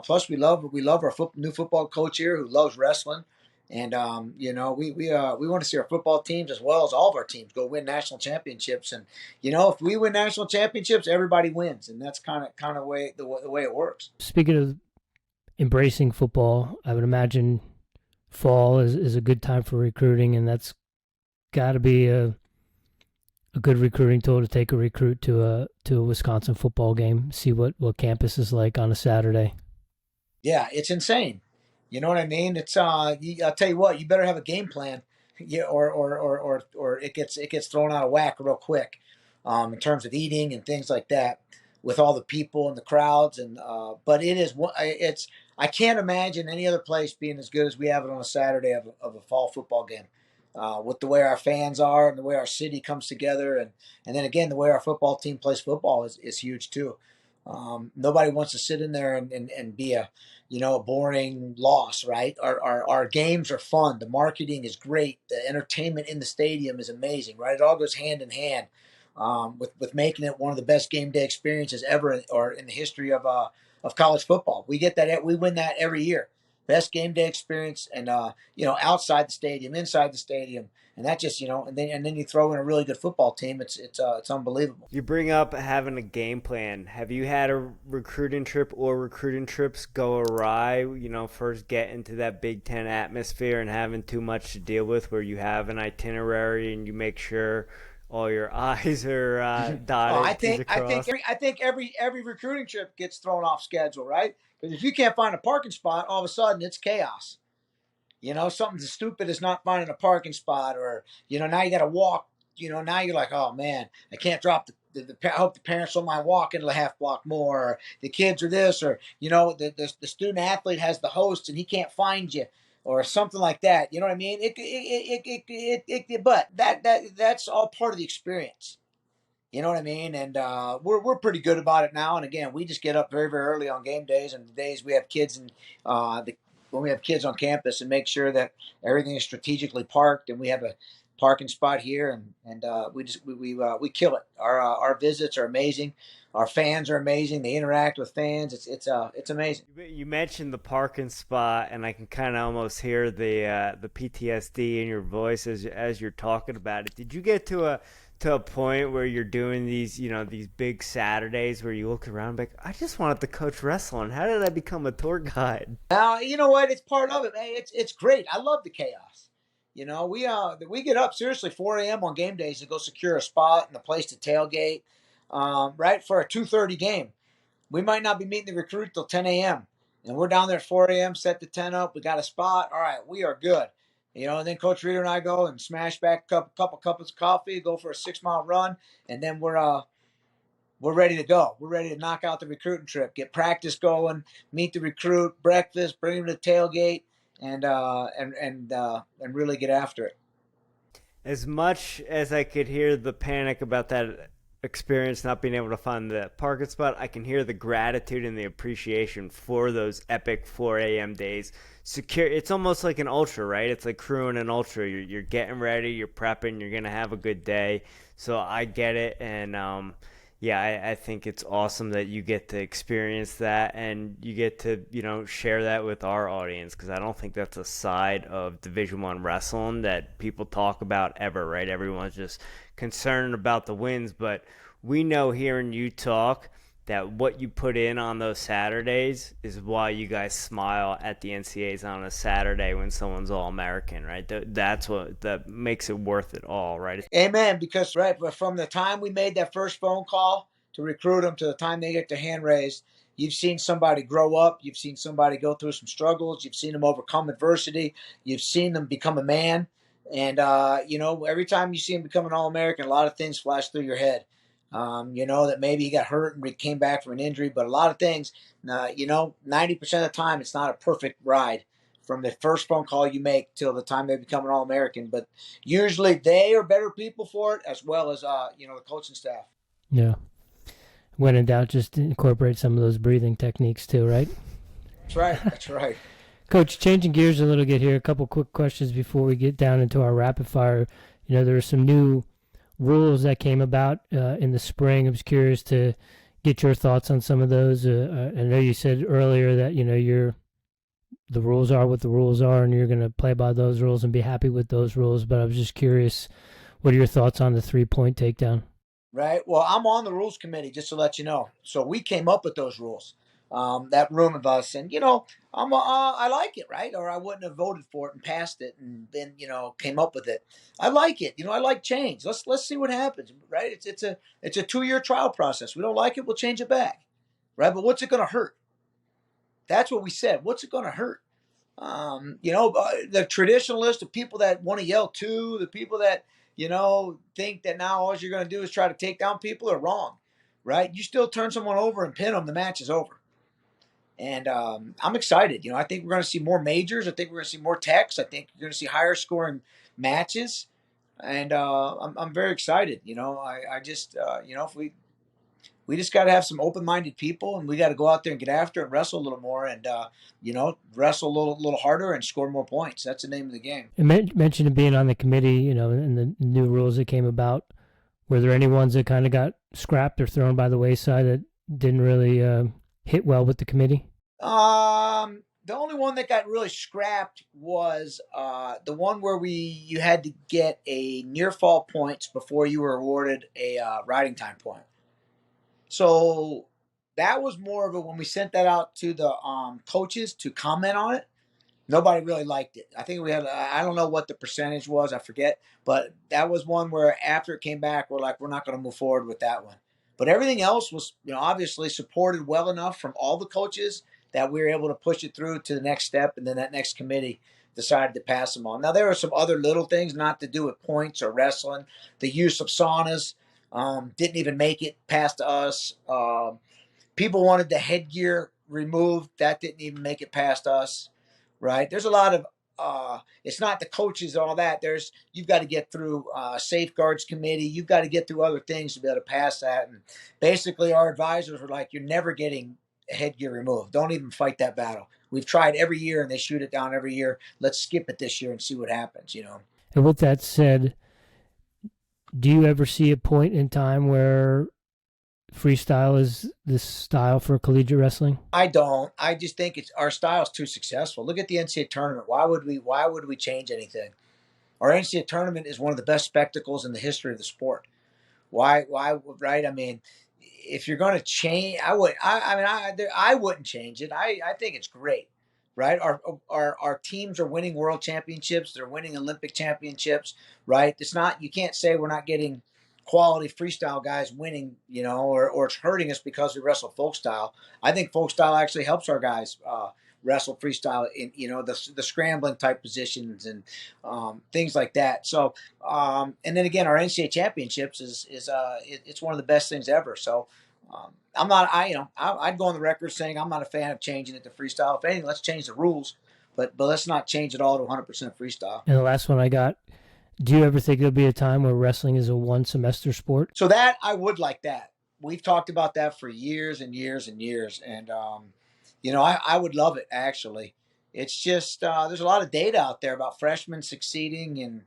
Plus we love our new football coach here who loves wrestling. And, we want to see our football teams, as well as all of our teams, go win national championships. And, if we win national championships, everybody wins. And that's kind of the way it works. Speaking of embracing football, I would imagine fall is a good time for recruiting, and that's got to be a a good recruiting tool to take a recruit to a Wisconsin football game, see what campus is like on a Saturday. Yeah, it's insane. You know what I mean? It's I'll tell you what, you better have a game plan, yeah, or it gets thrown out of whack real quick, in terms of eating and things like that, with all the people and the crowds and but it's I can't imagine any other place being as good as we have it on a Saturday of a fall football game, with the way our fans are and the way our city comes together and then again the way our football team plays football is huge too. Nobody wants to sit in there and be a boring loss, right? Our games are fun. The marketing is great. The entertainment in the stadium is amazing, right? It all goes hand in hand, with making it one of the best game day experiences ever, or in the history of college football. We get that. We win that every year. Best game day experience, and outside the stadium, inside the stadium, and that just and then you throw in a really good football team. It's unbelievable. You bring up having a game plan. Have you had a recruiting trip or recruiting trips go awry? First get into that Big Ten atmosphere and having too much to deal with, where you have an itinerary and you make sure all your I's are dotted. I think every recruiting trip gets thrown off schedule, right? Because if you can't find a parking spot, all of a sudden it's chaos. Something as stupid as not finding a parking spot, or now you got to walk. Now you're like, oh man, I can't drop I hope the parents don't mind walking a half block more. Or the kids are this, or the student athlete has the host and he can't find you, or something like that. You know what I mean? But that's all part of the experience. You know what I mean? And we're pretty good about it now. And again, we just get up very, very early on game days and the days we have kids and when we have kids on campus, and make sure that everything is strategically parked and we have a parking spot here, and we kill it. Our visits are amazing. Our fans are amazing. They interact with fans. It's amazing. You mentioned the parking spot, and I can kind of almost hear the PTSD in your voice as you're talking about it. Did you get to a point where you're doing these big Saturdays where you look around and be like, I just wanted to coach wrestling. How did I become a tour guide? Now, you know what? It's part of it, man. It's great. I love the chaos. We get up seriously 4 a.m. on game days to go secure a spot and a place to tailgate, right, for a 2:30 game. We might not be meeting the recruit till 10 a.m. and we're down there at 4 a.m. Set the tent up. We got a spot. All right, we are good. And then Coach Reeder and I go and smash back a couple cups of coffee, go for a 6-mile run, and then we're ready to go. We're ready to knock out the recruiting trip, get practice going, meet the recruit, breakfast, bring him to the tailgate, and really get after it. As much as I could hear the panic about that experience not being able to find the parking spot, I can hear the gratitude and the appreciation for those epic 4 a.m. days. It's almost like an ultra, right? It's like crewing an ultra. You're getting ready, you're prepping, you're gonna have a good day. So I get it, and I think it's awesome that you get to experience that and you get to share that with our audience, because I don't think that's a side of Division I wrestling that people talk about ever, right? Everyone's just concerned about the wins, but we know hearing you talk that what you put in on those Saturdays is why you guys smile at the NCAAs on a Saturday when someone's All-American, right? That's what that makes it worth it all, right? Amen. Because from the time we made that first phone call to recruit them to the time they get their hand raised, you've seen somebody grow up. You've seen somebody go through some struggles. You've seen them overcome adversity. You've seen them become a man. And, every time you see them become an All-American, a lot of things flash through your head. That maybe he got hurt and came back from an injury, but a lot of things, 90% of the time, it's not a perfect ride from the first phone call you make till the time they become an All-American. But usually they are better people for it, as well as, the coaching staff. Yeah. When in doubt, just incorporate some of those breathing techniques too, right? That's right. That's right. Coach, changing gears a little bit here, a couple quick questions before we get down into our rapid fire. There are some new rules that came about in the spring. I was curious to get your thoughts on some of those. I know you said earlier that the rules are what the rules are, and you're going to play by those rules and be happy with those rules. But I was just curious, what are your thoughts on the 3-point takedown? Right. Well, I'm on the rules committee, just to let you know. So we came up with those rules. that room of us. And, I like it, right? Or I wouldn't have voted for it and passed it and then, came up with it. I like it. I like change. Let's see what happens, right? It's a 2-year trial process. We don't like it, we'll change it back, right? But what's it going to hurt? That's what we said. What's it going to hurt? The traditionalists, the people that want to yell too, the people that, think that now all you're going to do is try to take down people are wrong, right? You still turn someone over and pin them, the match is over. And I'm excited. I think we're going to see more majors. I think we're going to see more techs. I think you're going to see higher scoring matches. And I'm very excited. I just, if we just got to have some open-minded people, and we got to go out there and get after it and wrestle a little more and, wrestle a little harder and score more points. That's the name of the game. You mentioned being on the committee, and the new rules that came about. Were there any ones that kind of got scrapped or thrown by the wayside that didn't really hit well with the committee? The only one that got really scrapped was the one where you had to get a near fall points before you were awarded a riding time point. So that was more of a, when we sent that out to the coaches to comment on it, nobody really liked it. I think we had, I don't know what the percentage was, I forget, but that was one where after it came back, we're like, we're not going to move forward with that one. But everything else was, obviously supported well enough from all the coaches that we were able to push it through to the next step, and then that next committee decided to pass them on. Now, there are some other little things not to do with points or wrestling. The use of saunas didn't even make it past us. People wanted the headgear removed. That didn't even make it past us, right? There's a lot of it's not the coaches and all that. You've got to get through safeguards committee. You've got to get through other things to be able to pass that. And basically our advisors were like, you're never getting headgear removed. Don't even fight that battle. We've tried every year and they shoot it down every year. Let's skip it this year and see what happens, And with that said, do you ever see a point in time where freestyle is this style for collegiate wrestling? I don't. I just think our style is too successful. Look at the NCAA tournament. Why would we change anything? Our NCAA tournament is one of the best spectacles in the history of the sport. Why, right? I mean, if you're going to change, I wouldn't change it. I think it's great, right? Our teams are winning world championships. They're winning Olympic championships, right? It's not, you can't say we're not getting quality freestyle guys winning, or it's hurting us because we wrestle folk style. I think folk style actually helps our guys wrestle freestyle in, the scrambling type positions and things like that. So, and then again, our NCAA championships it's one of the best things ever. So I'm not, I'd go on the record saying I'm not a fan of changing it to freestyle. If anything, let's change the rules, but let's not change it all to 100% freestyle. And the last one I got, do you ever think there'll be a time where wrestling is a one-semester sport? So that, I would like that. We've talked about that for years and years and years. And, I would love it, actually. It's just there's a lot of data out there about freshmen succeeding and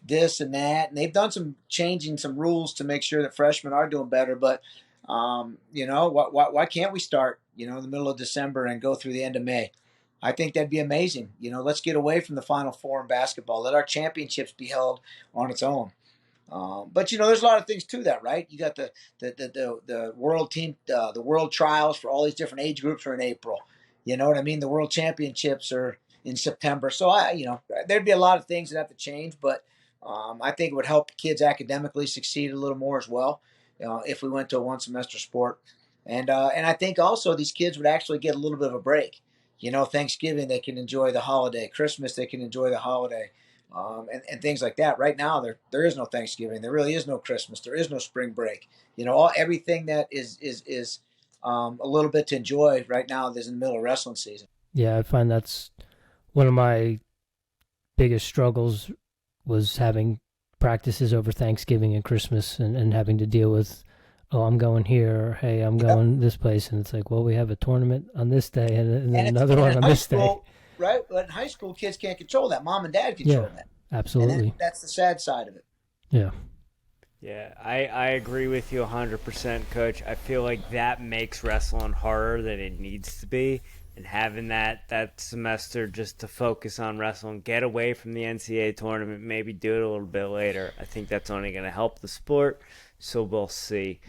this and that. And they've done changing some rules to make sure that freshmen are doing better. But, why can't we start, in the middle of December and go through the end of May? I think that'd be amazing. Let's get away from the Final Four in basketball. Let our championships be held on its own. But there's a lot of things to that, right? You got the world team, the world trials for all these different age groups are in April. You know what I mean? The world championships are in September. So there'd be a lot of things that have to change, but I think it would help kids academically succeed a little more as well if we went to a one semester sport. And I think also these kids would actually get a little bit of a break. Thanksgiving, they can enjoy the holiday. Christmas, they can enjoy the holiday, and things like that. Right now, there is no Thanksgiving. There really is no Christmas. There is no spring break. Everything that is a little bit to enjoy right now is in the middle of wrestling season. Yeah, I find that's one of my biggest struggles was having practices over Thanksgiving and Christmas and having to deal with, oh, I'm going here, or hey, I'm going this place. And it's like, well, we have a tournament on this day and then another one on this day. Right? But in high school, kids can't control that. Mom and dad control that. Absolutely. And that's the sad side of it. Yeah. Yeah, I agree with you 100%, Coach. I feel like that makes wrestling harder than it needs to be. And having that semester just to focus on wrestling, get away from the NCAA tournament, maybe do it a little bit later, I think that's only going to help the sport. So we'll see.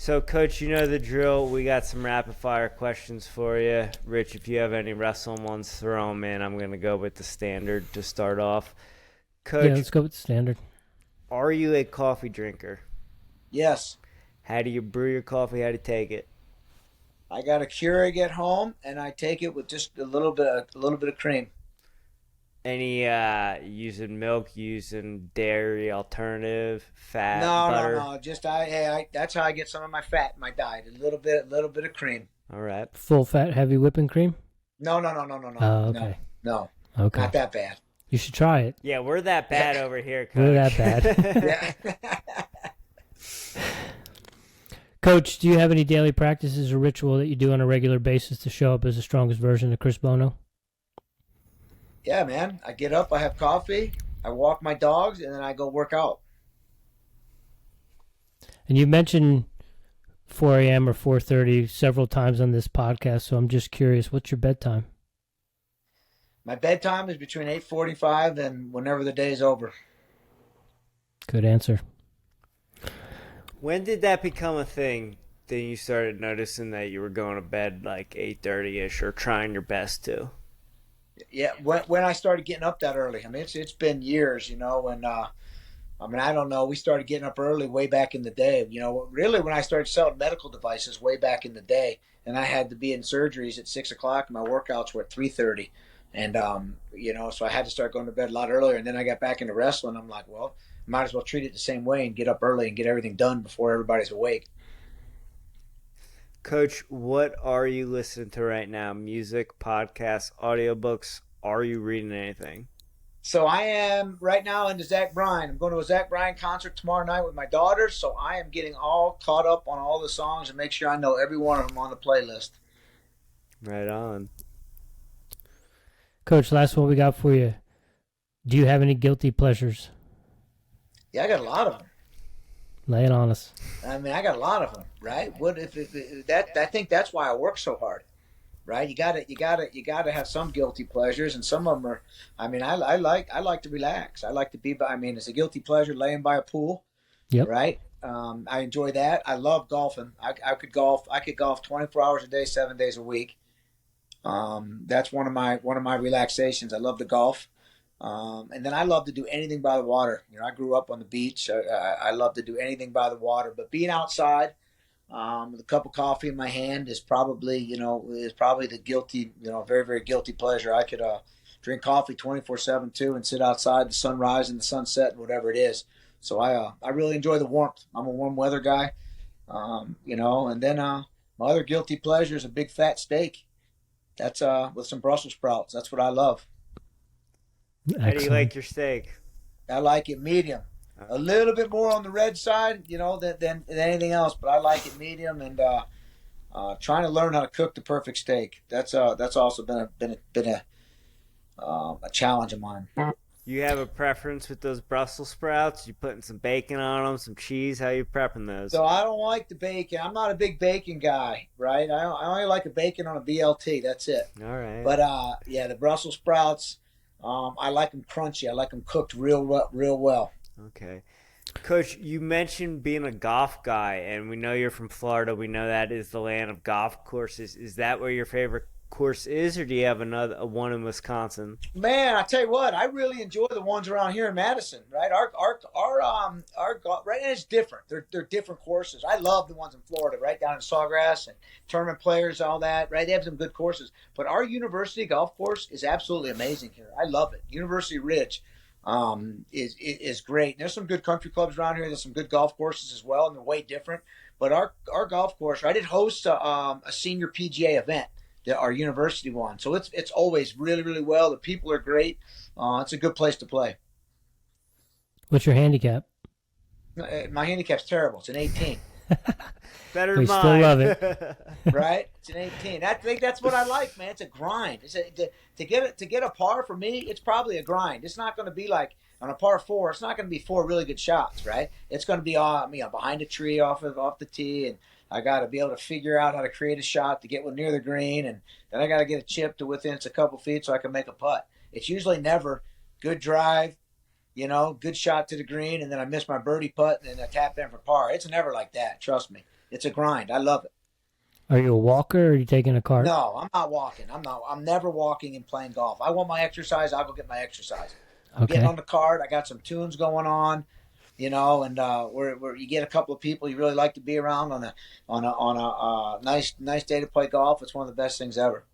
So, Coach, you know the drill. We got some rapid-fire questions for you. Rich, if you have any wrestling ones, throw them in. I'm going to go with the standard to start off. Coach, Yeah, let's go with the standard. are you a coffee drinker? Yes. How do you brew your coffee? How do you take it? I got a Keurig at home, and I take it with just a little bit of cream. Any using milk, using dairy alternative, fat, No, butter? no. Just I that's how I get some of my fat in my diet. A little bit of cream. All right. Full fat, heavy whipping cream? No. Oh, okay. No. Okay. Not that bad. You should try it. Yeah, we're that bad over here, Coach. We're that bad. Yeah. Coach, do you have any daily practices or ritual that you do on a regular basis to show up as the strongest version of Chris Bono? Yeah, man. I get up, I have coffee, I walk my dogs, and then I go work out. And you mentioned 4 a.m. or 4:30 several times on this podcast, so I'm just curious, what's your bedtime? My bedtime is between 8:45 and whenever the day is over. Good answer. When did that become a thing? Then you started noticing that you were going to bed like 8:30ish, or trying your best to. Yeah, when I started getting up that early. I mean, it's been years, and I don't know. We started getting up early way back in the day. Really when I started selling medical devices way back in the day, and I had to be in surgeries at 6:00, and my workouts were at 3:30, and so I had to start going to bed a lot earlier. And then I got back into wrestling. I'm like, well, might as well treat it the same way and get up early and get everything done before everybody's awake. Coach, what are you listening to right now? Music, podcasts, audiobooks? Are you reading anything? So I am right now into Zach Bryan. I'm going to a Zach Bryan concert tomorrow night with my daughter, so I am getting all caught up on all the songs and make sure I know every one of them on the playlist. Right on. Coach, last one we got for you. Do you have any guilty pleasures? Yeah, I got a lot of them. Lay it on us. I mean, I got a lot of them, right? What if that? I think that's why I work so hard, right? You gotta have some guilty pleasures, and some of them are. I mean, I like to relax. I like to be. I mean, it's a guilty pleasure laying by a pool, Yep. right? I enjoy that. I love golfing. I could golf. I could golf 24 hours a day, 7 days a week. That's one of my relaxations. I love to golf. And then I love to do anything by the water. I grew up on the beach. I love to do anything by the water. But being outside with a cup of coffee in my hand is probably the guilty, very, very guilty pleasure. I could drink coffee 24/7 too and sit outside the sunrise and the sunset and whatever it is. So I really enjoy the warmth. I'm a warm weather guy, And then my other guilty pleasure is a big fat steak. That's with some Brussels sprouts. That's what I love. Excellent. How do you like your steak? I like it medium. A little bit more on the red side, than anything else, but I like it medium. And trying to learn how to cook the perfect steak. That's also been a challenge of mine. You have a preference with those Brussels sprouts? You putting some bacon on them, some cheese? How you prepping those? So I don't like the bacon. I'm not a big bacon guy, right? I only like a bacon on a BLT. That's it. All right. But the Brussels sprouts. I like them crunchy. I like them cooked real well. Okay. Coach, you mentioned being a golf guy, and we know you're from Florida. We know that is the land of golf courses. Is that where your favorite course is, or do you have a one in Wisconsin? Man, I tell you what, I really enjoy the ones around here in Madison. Right, our right, and it's different. They're different courses. I love the ones in Florida, right down in Sawgrass and Tournament Players, all that. Right, they have some good courses. But our university golf course is absolutely amazing here. I love it. University Ridge is great. There's some good country clubs around here. There's some good golf courses as well, and they're way different. But our golf course, right, it hosts a senior PGA event. Our university one, so it's always really, really well. The people are great. It's a good place to play. What's your handicap? My handicap's terrible. It's an 18. Better We than mine. still love it. Right? It's an 18. I think that's what I like, man. It's a grind. To get a par for me, it's probably a grind. It's not going to be like on a par 4. It's not going to be 4 really good shots, right? It's going to be behind a tree off the tee, and I got to be able to figure out how to create a shot to get one near the green, and then I got to get a chip to within a couple feet so I can make a putt. It's usually never good drive, good shot to the green, and then I miss my birdie putt, and then I tap in for par. It's never like that. Trust me. It's a grind. I love it. Are you a walker or are you taking a cart? No, I'm not walking. I'm never walking and playing golf. I want my exercise. I'll go get my exercise. I'm Okay. getting on the cart. I got some tunes going on, and where you get a couple of people you really like to be around on a nice day to play golf. It's one of the best things ever.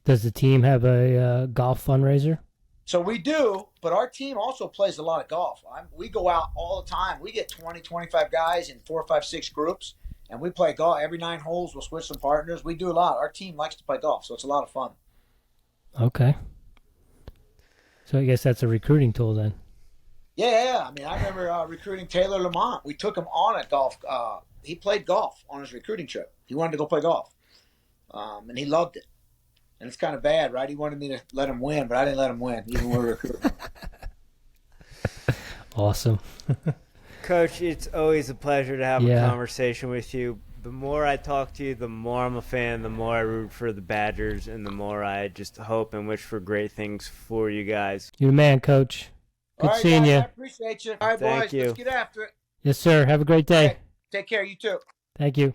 Does the team have a golf fundraiser? So we do, but our team also plays a lot of golf. We go out all the time. We get 20, 25 guys in 4, 5, 6 groups, and we play golf. Every 9 holes, we'll switch some partners. We do a lot. Our team likes to play golf, so it's a lot of fun. Okay. So I guess that's a recruiting tool then. Yeah. I mean, I remember recruiting Taylor Lamont. We took him on a golf. He played golf on his recruiting trip. He wanted to go play golf, and he loved it. And it's kind of bad, right? He wanted me to let him win, but I didn't let him win, even when we were recruiting. Awesome. Coach, it's always a pleasure to have Yeah. a conversation with you. The more I talk to you, the more I'm a fan, the more I root for the Badgers, and the more I just hope and wish for great things for you guys. You're the man, Coach. Good All right, seeing guys, you. I appreciate you. All right, Thank boys, you. let's get after it. Yes, sir. Have a great day. Take care. You too. Thank you.